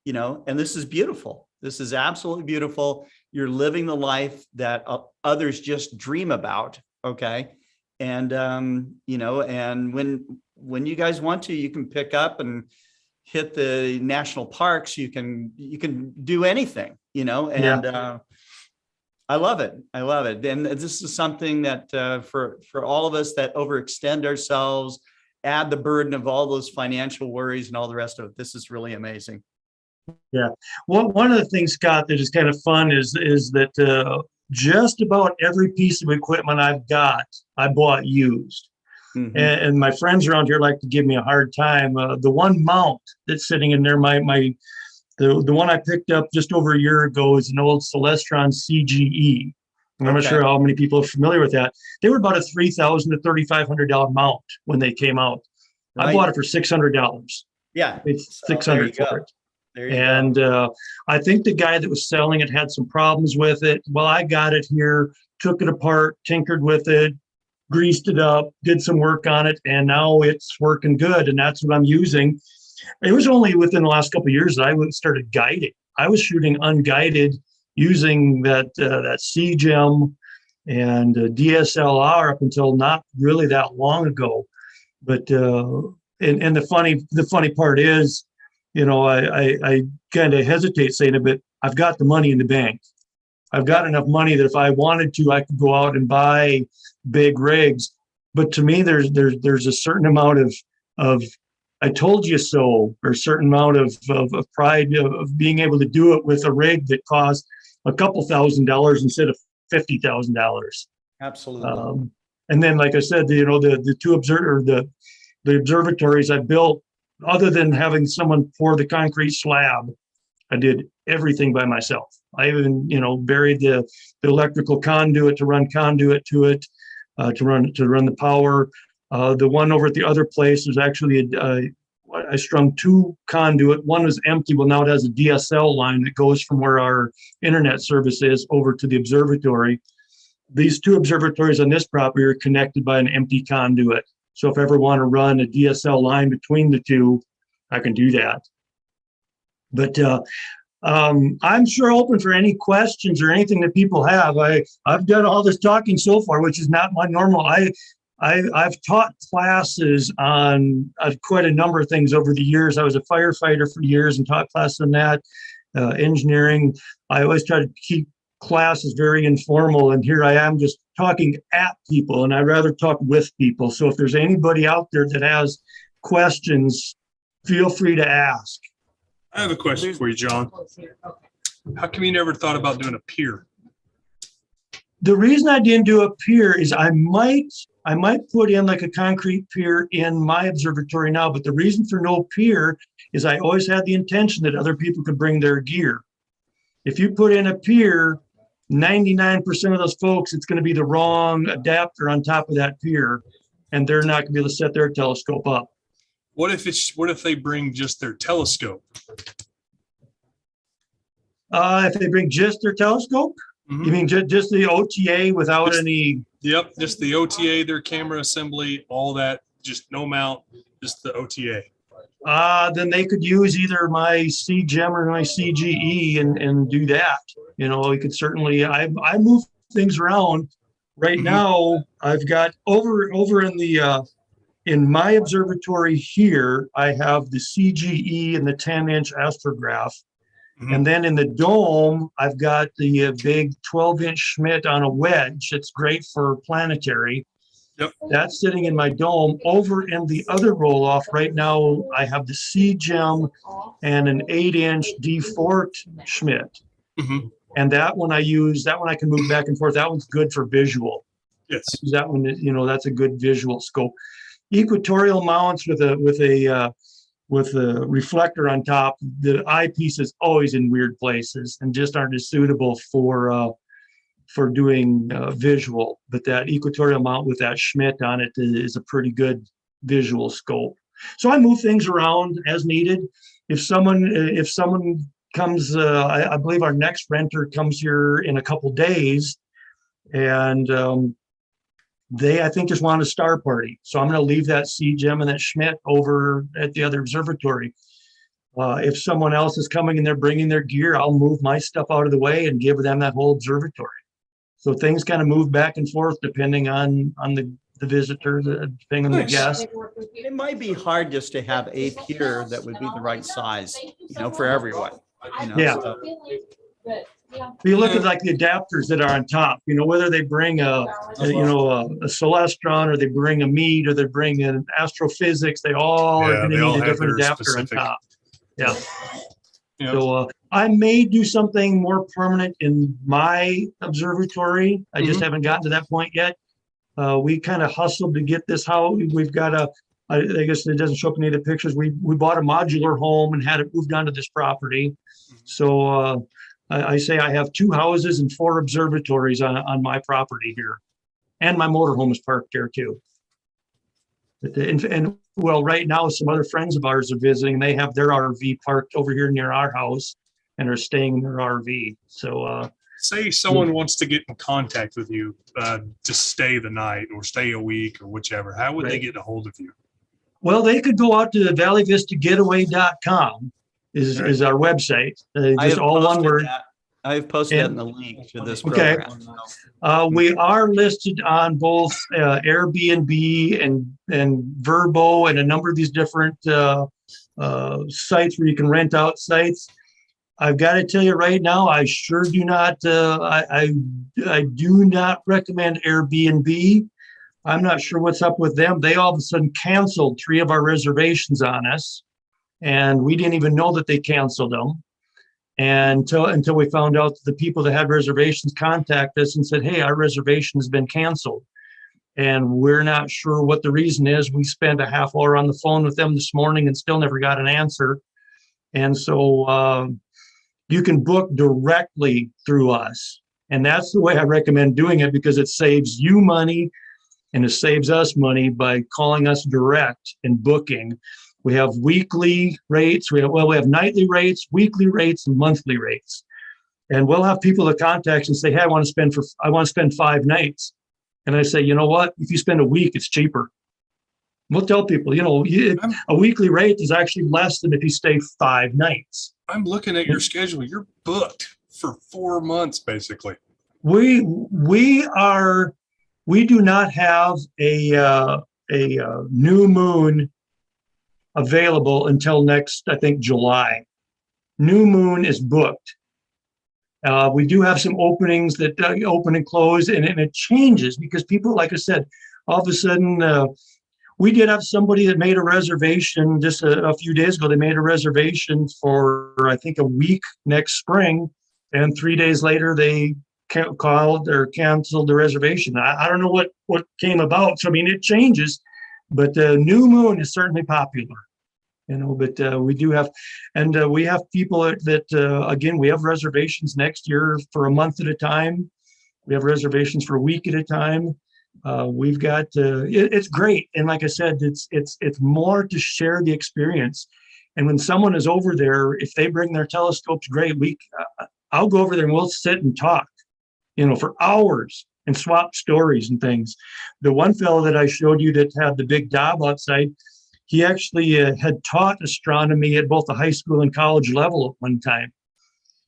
and this is beautiful. This is absolutely beautiful. You're living the life that others just dream about. Okay. And, you know, and when you guys want to, you can pick up and hit the national parks. You can do anything, you know, and, I love it. I love it. And this is something that for all of us that overextend ourselves, add the burden of all those financial worries and all the rest of it. This is really amazing. Yeah. Well, one of the things, Scott, that is kind of fun is that just about every piece of equipment I've got, I bought used. Mhm. And my friends around here like to give me a hard time. The one mount that's sitting in there, the one I picked up just over a year ago is an old Celestron CGE. And I'm not sure how many people are familiar with that. They were about a $3,000 to $3,500 mount when they came out. Right. I bought it for $600. Yeah. It's So there you $600 for go. it. There you And go. I think the guy that was selling it had some problems with it. Well, I got it here, took it apart, tinkered with it, greased it up, did some work on it, and now it's working good. And that's what I'm using. It was only within the last couple of years that I started guiding. I was shooting unguided using that CGEM and DSLR up until not really that long ago. But and the funny part is, you know, I kind of hesitate saying it, but I've got the money in the bank. I've got enough money that if I wanted to, I could go out and buy big rigs. But to me, there's a certain amount of I told you so, or a certain amount of pride of being able to do it with a rig that costs a couple $1,000s instead of $50,000. Absolutely. And then, like I said, you know, the observatories I built, other than having someone pour the concrete slab, I did everything by myself. I even, you know, buried the electrical conduit to run conduit to it, to run the power. The one over at the other place was actually I strung two conduit. One was empty. Well, now it has a DSL line that goes from where our internet service is over to the observatory. These two observatories on this property are connected by an empty conduit. So if I ever want to run a DSL line between the two, I can do that. But I'm sure open for any questions or anything that people have. I've done all this talking so far, which is not my normal. I've taught classes on quite a number of things over the years. I was a firefighter for years and taught classes on that, engineering. I always try to keep classes very informal, and here I am just talking at people, and I'd rather talk with people. So if there's anybody out there that has questions, feel free to ask. I have a question for you, John. How come you never thought about doing a pier? The reason I didn't do a pier is I might put in like a concrete pier in my observatory now, but the reason for no pier is I always had the intention that other people could bring their gear. If you put in a pier, 99% of those folks, it's going to be the wrong adapter on top of that pier, and they're not going to be able to set their telescope up. What if they bring just their telescope? If they bring just their telescope, Mm-hmm. You mean just the OTA without any? Yep, just the OTA, their camera assembly, all that, just no mount, just the OTA. Then they could use either my CGEM or my CGE and do that. You know, we could certainly. I move things around. Right now, I've got over in my observatory here, I have the CGE and the 10-inch astrograph. And then in the dome, I've got the big 12-inch Schmidt on a wedge. It's great for planetary. Yep. That's sitting in my dome. Over in the other roll-off right now, I have the CGEM and an 8-inch D4 Schmidt. And that one I can move back and forth. That one's good for visual. Yes. That one, you know, that's a good visual scope. Equatorial mounts with a reflector on top, the eyepiece is always in weird places and just aren't as suitable for doing visual. But that equatorial mount with that Schmidt on it is a pretty good visual scope. So I move things around as needed. If someone comes, I believe our next renter comes here in a couple days, and they, I think, just want a star party. So I'm going to leave that CGEM and that Schmidt over at the other observatory. If someone else is coming and they're bringing their gear, I'll move my stuff out of the way and give them that whole observatory. So things kind of move back and forth depending on the visitor, depending on the guest. It might be hard just to have a pier that would be the right size, for everyone. Yeah. So, You look at like the adapters that are on top, whether they bring a Celestron or they bring a meat or they bring an astrophysics, they all are going to need a different adapter on top. Yeah. So I may do something more permanent in my observatory. I just haven't gotten to that point yet. We kind of hustled to get this house. We've got I guess it doesn't show up in any of the pictures. We bought a modular home and had it moved onto this property. So I say I have 2 houses and 4 observatories on my property here. And my motorhome is parked there too. And well, right now, some other friends of ours are visiting. They have their RV parked over here near our house and are staying in their RV. So say someone wants to get in contact with you to stay the night or stay a week or whichever. How would they get a hold of you? Well, they could go out to valleyvistagetaway.com is our website. Just all one word. I've posted that in the link to this program. We are listed on both Airbnb and Verbo and a number of these different sites where you can rent out sites. I've got to tell you right now, I sure do not. I do not recommend Airbnb. I'm not sure what's up with them. They all of a sudden canceled 3 of our reservations on us, and we didn't even know that they canceled them. And until we found out that the people that had reservations contacted us and said, hey, our reservation has been canceled. And we're not sure what the reason is. We spent a half hour on the phone with them this morning and still never got an answer. And so you can book directly through us. And that's the way I recommend doing it, because it saves you money and it saves us money by calling us direct and booking. We have weekly rates. We have nightly rates, weekly rates, and monthly rates. And we'll have people that contact and say, hey, I want to spend 5 nights. And I say, you know what? If you spend a week, it's cheaper. We'll tell people, a weekly rate is actually less than if you stay 5 nights. I'm looking at your schedule. You're booked for 4 months, basically. We do not have a new moon available until next, I think, July. New moon is booked. We do have some openings that open and close, and it changes because people, like I said, all of a sudden, we did have somebody that made a reservation just a few days ago. They made a reservation for, I think, a week next spring, and 3 days later, they called or canceled the reservation. I don't know what came about. So, I mean, it changes. But new moon is certainly popular, but we do have, and we have people that again, we have reservations next year for a month at a time. We have reservations for a week at a time. We've got, it's great. And like I said, it's more to share the experience. And when someone is over there, if they bring their telescopes, great. I'll go over there and we'll sit and talk, for hours, and swap stories and things. The one fellow that I showed you that had the big daub outside, he actually had taught astronomy at both the high school and college level at one time.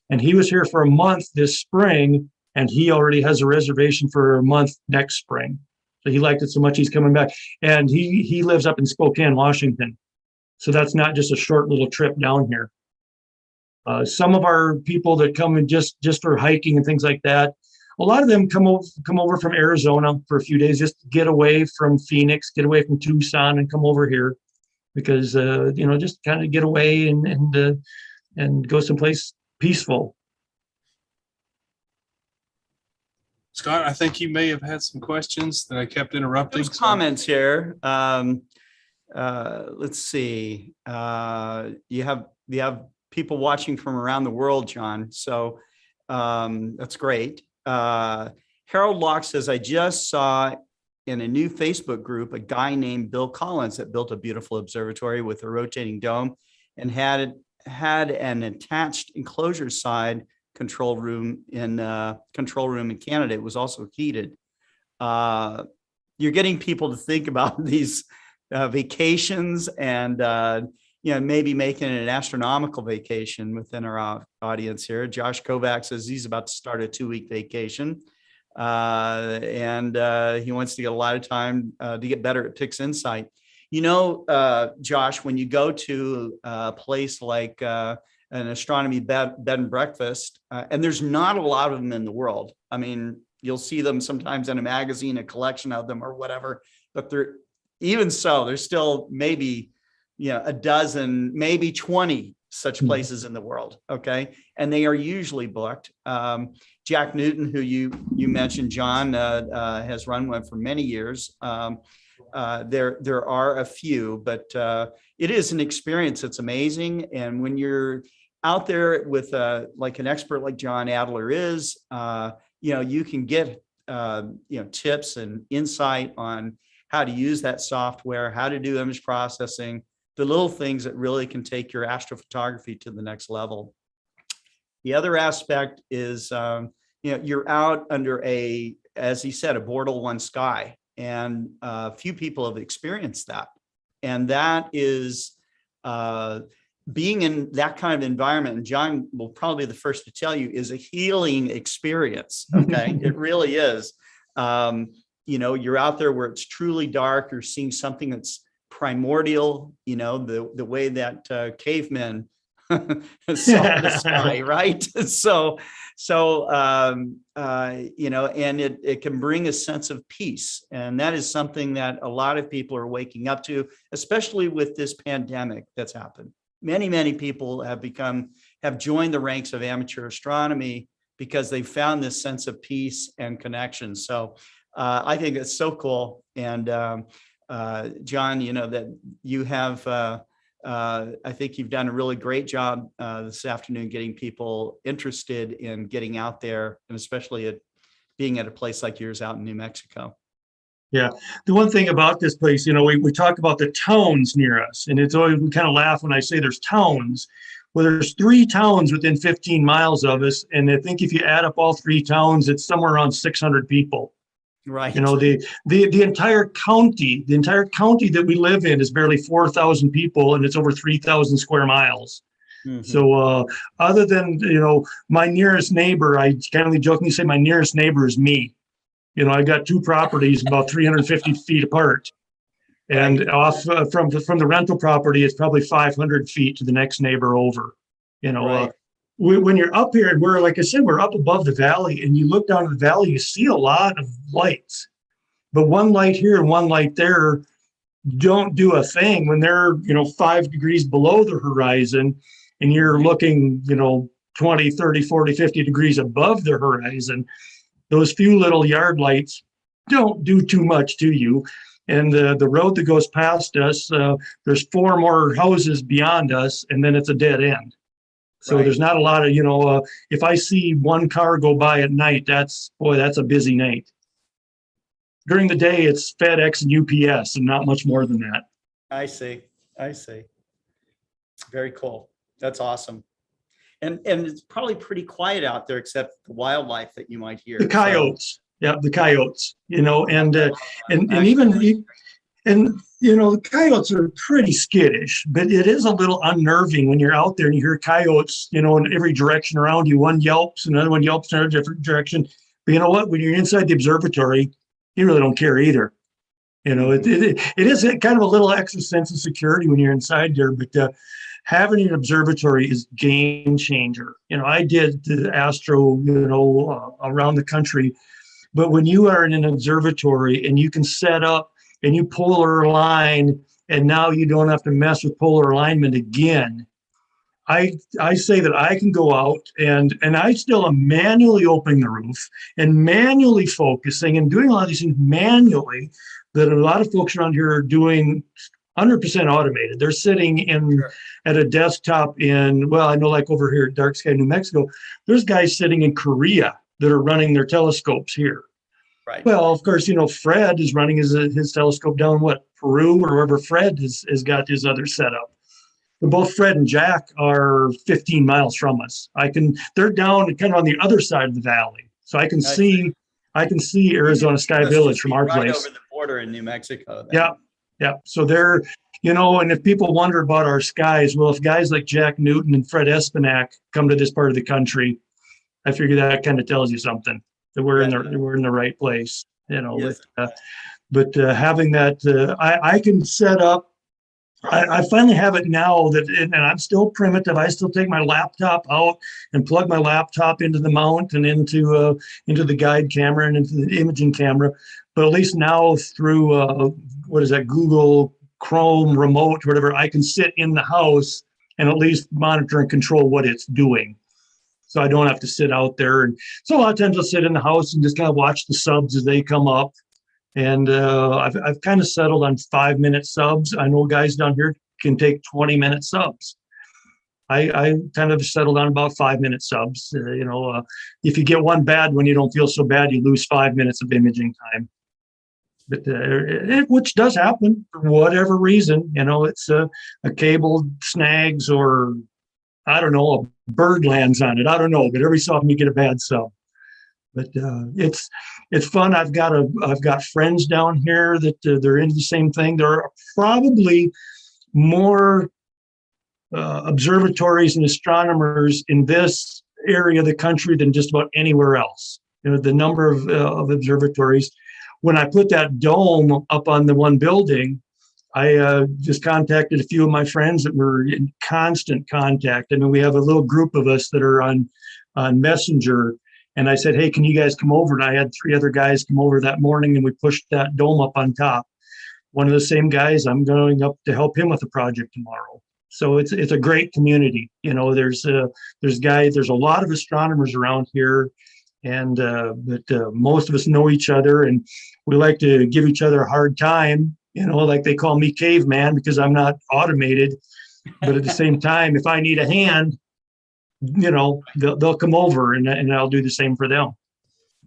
And he was here for a month this spring, and he already has a reservation for a month next spring. So he liked it so much, he's coming back. And he lives up in Spokane, Washington. So that's not just a short little trip down here. Some of our people that come in just for hiking and things like that, a lot of them come over from Arizona for a few days, just to get away from Phoenix, get away from Tucson, and come over here because just kind of get away and go someplace peaceful. Scott, I think you may have had some questions that I kept interrupting. There's comments here. Let's see. You have people watching from around the world, John. So that's great. Harold Locke says, I just saw in a new Facebook group a guy named Bill Collins that built a beautiful observatory with a rotating dome and had an attached enclosure side control room in Canada. It was also heated. You're getting people to think about these vacations and maybe making an astronomical vacation within our audience here. Josh Kovac says he's about to start a 2-week vacation. and he wants to get a lot of time to get better at Pix Insight. Josh, when you go to a place like an astronomy bed and breakfast, and there's not a lot of them in the world. I mean, you'll see them sometimes in a magazine, a collection of them or whatever, but even so, there's still maybe, a dozen, maybe 20 such places in the world. Okay. And they are usually booked. Jack Newton, who you mentioned, John, has run one for many years. There are a few, but it is an experience that's amazing. And when you're out there with like an expert like John Adler is, you can get tips and insight on how to use that software, how to do image processing, the little things that really can take your astrophotography to the next level. The other aspect is, you're out under as he said, a Bortle 1 sky, and few people have experienced that. And that is being in that kind of environment, and John will probably be the first to tell you, is a healing experience. Okay, it really is. You're out there where it's truly dark. You're seeing something that's primordial. The way that cavemen saw the sky, right? And it can bring a sense of peace, and that is something that a lot of people are waking up to, especially with this pandemic that's happened. Many people have joined the ranks of amateur astronomy because they found this sense of peace and connection. So I think it's so cool. And John, that you have, I think you've done a really great job this afternoon getting people interested in getting out there, and especially being at a place like yours out in New Mexico. Yeah. The one thing about this place, we talk about the towns near us, and it's always, we kind of laugh when I say there's towns. Well, there's 3 towns within 15 miles of us. And I think if you add up all 3 towns, it's somewhere around 600 people. Right. The entire county that we live in is barely 4,000 people, and it's over 3,000 square miles. Mm-hmm. So other than, my nearest neighbor, I kind of jokingly say my nearest neighbor is me. I got 2 properties about 350 feet apart, and off from the rental property, it's probably 500 feet to the next neighbor over. Right. When you're up here, and like I said, we're up above the valley, and you look down the valley, you see a lot of lights, but one light here and one light there don't do a thing when they're 5 degrees below the horizon, and you're looking 20, 30, 40, 50 degrees above the horizon. Those few little yard lights don't do too much to you. And the road that goes past us, there's 4 more houses beyond us, and then it's a dead end. So There's not a lot of, if I see one car go by at night, that's a busy night. During the day, it's FedEx and UPS and not much more than that. I see. Very cool. That's awesome. And it's probably pretty quiet out there, except the wildlife that you might hear. The coyotes. Yeah, the coyotes, the coyotes are pretty skittish, but it is a little unnerving when you're out there and you hear coyotes, in every direction around you. One yelps, another one yelps in a different direction. But you know what? When you're inside the observatory, you really don't care either. It is kind of a little extra sense of security when you're inside there, but having an observatory is game changer. I did the astro, around the country, but when you are in an observatory and you can set up and you polar align, and now you don't have to mess with polar alignment again. I say that I can go out and I still am manually opening the roof and manually focusing and doing a lot of these things manually that a lot of folks around here are doing 100% automated. They're sitting at a desktop I know like over here at Dark Sky, New Mexico, there's guys sitting in Korea that are running their telescopes here. Right. Well, of course, Fred is running his telescope down Peru or wherever Fred has got his other setup. But both Fred and Jack are 15 miles from us. They're down kind of on the other side of the valley, so I can see Arizona Sky Village from our place. Right over the border in New Mexico. Then. Yeah. So they're and if people wonder about our skies, well, if guys like Jack Newton and Fred Espenak come to this part of the country, I figure that kind of tells you something. that we're in the right place, you know. Yes. But having that, I can set up. I finally have it now that, and I'm still primitive. I still take my laptop out and plug my laptop into the mount and into the guide camera and into the imaging camera. But at least now through what is that, Google Chrome remote, whatever, I can sit in the house and at least monitor and control what it's doing. So I don't have to sit out there. And so a lot of times I'll sit in the house and just kind of watch the subs as they come up. And I've kind of settled on 5-minute subs. I know guys down here can take 20-minute subs. I kind of settled on about 5-minute subs. If you get one bad one, you don't feel so bad. You lose 5 minutes of imaging time. But which does happen for whatever reason. It's a cable snags, or I don't know, a bird lands on it. I don't know. But every so often you get a bad sub. But it's fun. I've got friends down here that they're into the same thing. There are probably more observatories and astronomers in this area of the country than just about anywhere else. The number of observatories. When I put that dome up on the one building, I just contacted a few of my friends that were in constant contact. I mean, we have a little group of us that are on Messenger. And I said, hey, can you guys come over? And I had 3 other guys come over that morning, and we pushed that dome up on top. One of the same guys, I'm going up to help him with the project tomorrow. So it's a great community. There's a lot of astronomers around here, and but most of us know each other, and we like to give each other a hard time. Like they call me caveman because I'm not automated. But at the same time, if I need a hand, they'll come over and I'll do the same for them.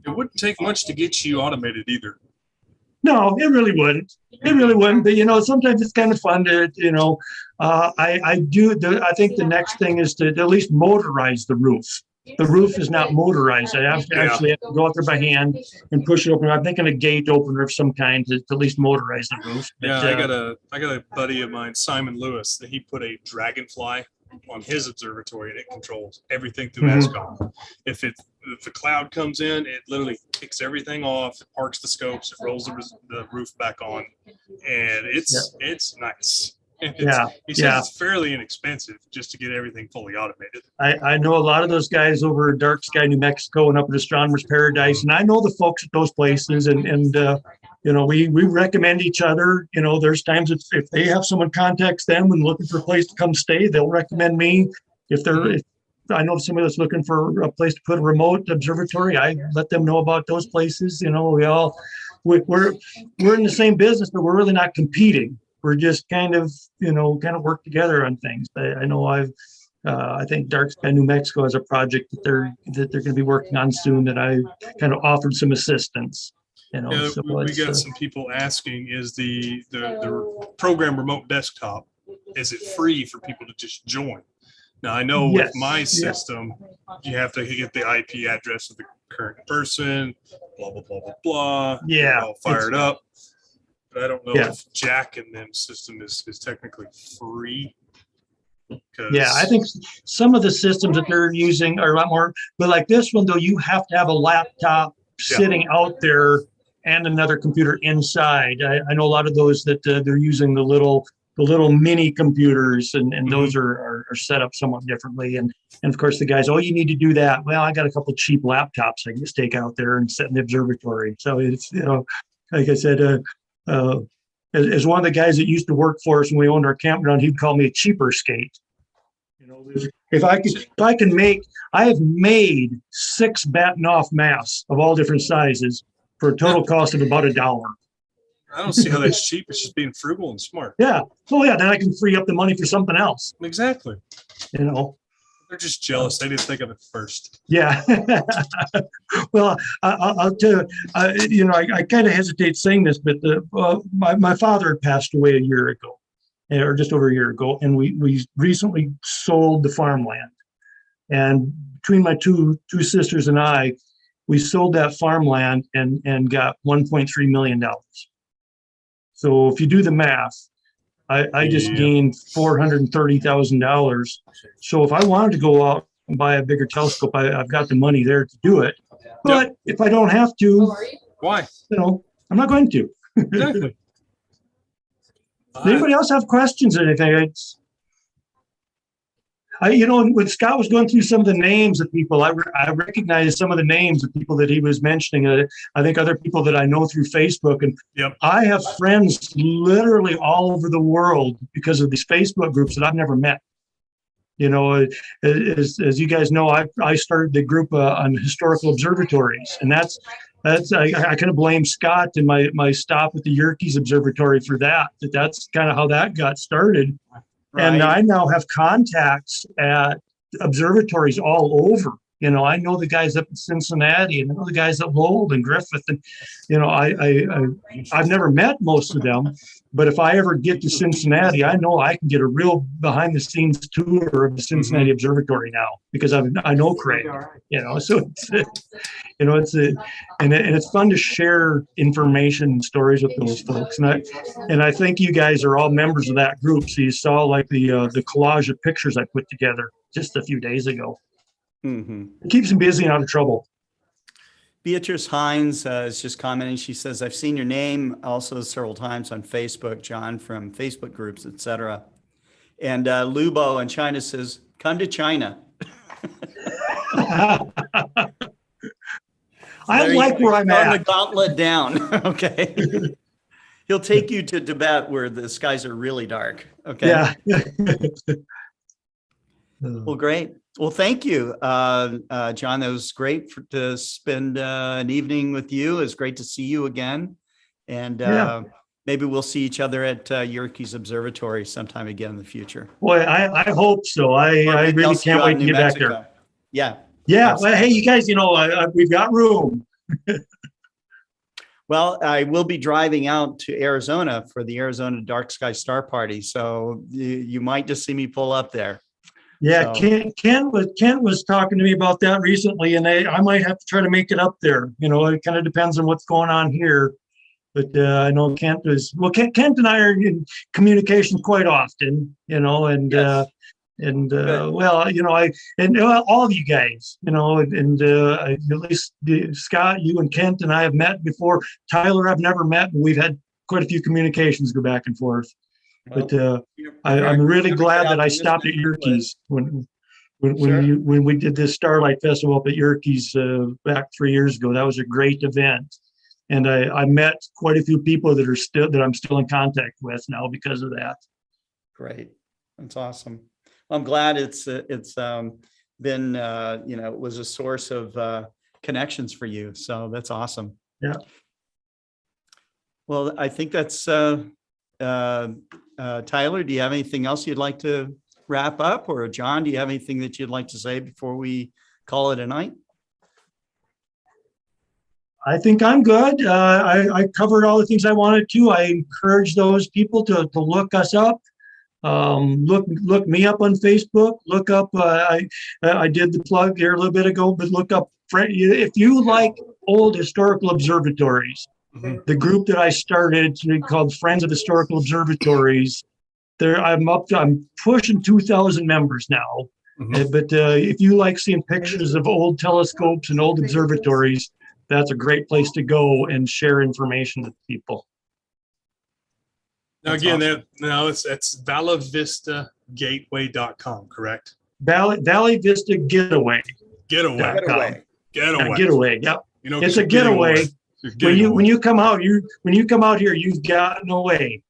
It wouldn't take much to get you automated either. No, it really wouldn't. But sometimes it's kind of fun to, I think the next thing is to at least motorize the roof. The roof is not motorized. I actually have to go out there by hand and push it open. I'm thinking a gate opener of some kind to at least motorize the roof. But, I got a buddy of mine, Simon Lewis, that he put a dragonfly on his observatory, and it controls everything through ASCOM. If the cloud comes in, it literally kicks everything off, it parks the scopes, it rolls the roof back on, and it's nice. He says it's fairly inexpensive just to get everything fully automated. I know a lot of those guys over in Dark Sky, New Mexico, and up at Astronomer's Paradise, and I know the folks at those places, and we recommend each other. There's times if they have someone contacts them and looking for a place to come stay, they'll recommend me. If I know somebody that's looking for a place to put a remote observatory, I let them know about those places. We're in the same business, but we're really not competing. We're just kind of work together on things. I know I think Dark Sky, New Mexico has a project that they're going to be working on soon that I kind of offered some assistance. We got some people asking, is the program remote desktop, is it free for people to just join? Now, I know with my system, you have to get the IP address of the current person, blah, blah, blah, blah, blah. Yeah. All fired up. But I don't know if Jack and them system is technically free. Yeah, I think some of the systems that they're using are a lot more, but like this one, though, you have to have a laptop sitting out there and another computer inside. I know a lot of those that they're using the little mini computers, and those are set up somewhat differently. And of course, the guys, you need to do that. Well, I got a couple of cheap laptops I can just take out there and set in the observatory. So it's, like I said, as one of the guys that used to work for us when we owned our campground, he'd call me a cheaper skate. If I can make, I have made 6 batten off masks of all different sizes for a total cost of about $1. I don't see how that's cheap. It's just being frugal and smart. Yeah. Oh yeah. Then I can free up the money for something else. Exactly. They're just jealous. They didn't think of it first. Yeah. Well, I'll tell you, I kind of hesitate saying this, but my father had passed away a year ago, or just over a year ago, and we recently sold the farmland. And between my two sisters and I, we sold that farmland and got $1.3 million. So if you do the math, I just gained $430,000. So if I wanted to go out and buy a bigger telescope, I've got the money there to do it. But if I don't have to, Why? I'm not going to. Exactly. Does anybody else have questions or anything? When Scott was going through some of the names of people, I recognized some of the names of people that he was mentioning. I think other people that I know through Facebook. And I have friends literally all over the world because of these Facebook groups that I've never met. As you guys know, I started the group on historical observatories, and I kind of blame Scott and my stop at the Yerkes Observatory for that. That's kind of how that got started. Right. And I now have contacts at observatories all over. I know the guys up in Cincinnati, and I know the guys at Lowell and Griffith, and I've never met most of them, but if I ever get to Cincinnati, I know I can get a real behind-the-scenes tour of the Cincinnati Observatory now because I know Craig. So it's fun to share information and stories with those folks, and I think you guys are all members of that group. So you saw like the collage of pictures I put together just a few days ago. It keeps them busy and out of trouble. Beatrice Hines is just commenting. She says, I've seen your name also several times on Facebook, John, from Facebook groups, etc. And Lubo in China says, come to China. I like where I'm at. The gauntlet down. Okay. He'll take you to Tibet where the skies are really dark. Okay. Yeah. Well, great. Well, thank you, John. That was great to spend an evening with you. It's great to see you again. And maybe we'll see each other at Yerkes Observatory sometime again in the future. Boy, I hope so. I really can't wait to get back there. Yeah. Yeah. Well, hey, you guys, we've got room. Well, I will be driving out to Arizona for the Arizona Dark Sky Star Party. So you might just see me pull up there. Yeah, so. Kent was talking to me about that recently, and I might have to try to make it up there. It kind of depends on what's going on here. But I know Kent and I are in communication quite often, and yes. All of you guys, at least Scott, you and Kent and I have met before. Tyler, I've never met, but we've had quite a few communications go back and forth. But I'm really glad that I stopped at Yerkes when we did this Starlight Festival up at Yerkes back 3 years ago. That was a great event, and I met quite a few people that I'm still in contact with now because of that. Great, that's awesome. I'm glad it's been it was a source of connections for you. So that's awesome. Yeah. Well, I think that's. Tyler, do you have anything else you'd like to wrap up? Or John, do you have anything that you'd like to say before we call it a night? I think I'm good. I covered all the things I wanted to. I encourage those people to look us up. Look me up on Facebook. Look up, I did the plug here a little bit ago, but look up, if you like old historical observatories, the group that I started called Friends of Historical Observatories, I'm pushing 2,000 members now. But if you like seeing pictures of old telescopes and old observatories, that's a great place to go and share information with people. Now, again, awesome. It's valleyvistagateway.com, correct? Valley Vista Getaway. Getaway. Getaway. Yep. It's a getaway. When you come out here, you've gotten away.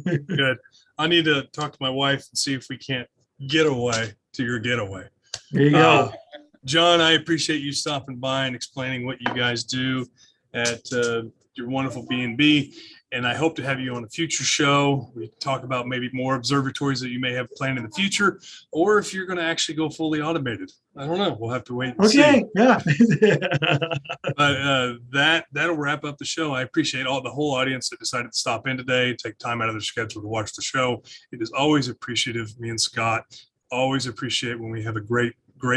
Good. I need to talk to my wife and see if we can't get away to your getaway. There you go. John, I appreciate you stopping by and explaining what you guys do at your wonderful B&B. And I hope to have you on a future show. We talk about maybe more observatories that you may have planned in the future, or if you're going to actually go fully automated. I don't know. We'll have to wait and see. Okay, yeah. But that'll wrap up the show. I appreciate the whole audience that decided to stop in today, take time out of their schedule to watch the show. It is always appreciative. Me and Scott always appreciate when we have a great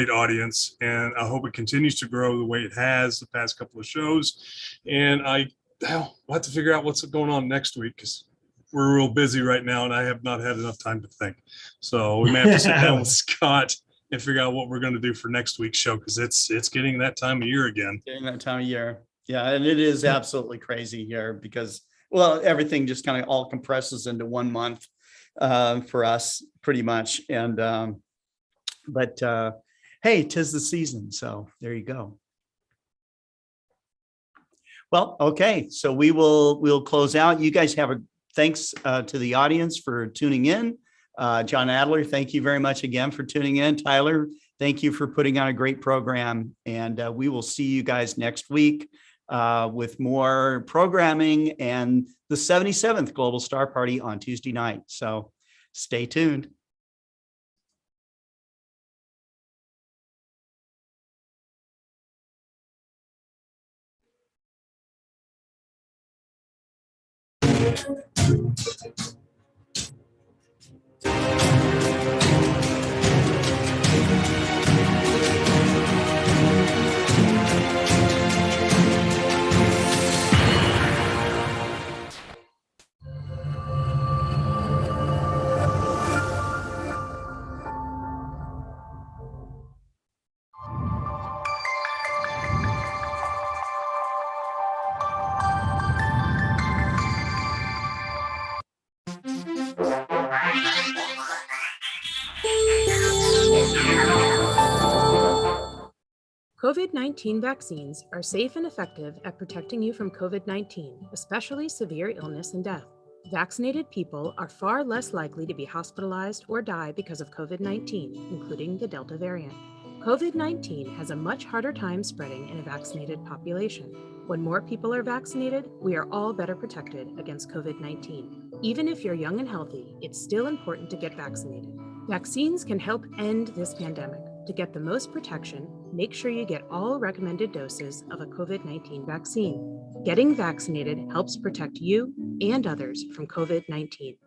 audience, and I hope it continues to grow the way it has the past couple of shows. And we'll have to figure out what's going on next week because we're real busy right now and I have not had enough time to think. So we may have to sit down with Scott and figure out what we're going to do for next week's show, because it's getting that time of year again. During that time of year. Yeah, and it is absolutely crazy here because, well, everything just kind of all compresses into 1 month for us pretty much. And but hey, 'tis the season. So there you go. Well, okay, so we'll close out. You guys have a thanks to the audience for tuning in. John Adler, thank you very much again for tuning in. Tyler, thank you for putting on a great program. And we will see you guys next week with more programming and the 77th Global Star Party on Tuesday night. So stay tuned. COVID-19 vaccines are safe and effective at protecting you from COVID-19, especially severe illness and death. Vaccinated people are far less likely to be hospitalized or die because of COVID-19, including the Delta variant. COVID-19 has a much harder time spreading in a vaccinated population. When more people are vaccinated, we are all better protected against COVID-19. Even if you're young and healthy, it's still important to get vaccinated. Vaccines can help end this pandemic. To get the most protection, make sure you get all recommended doses of a COVID-19 vaccine. Getting vaccinated helps protect you and others from COVID-19.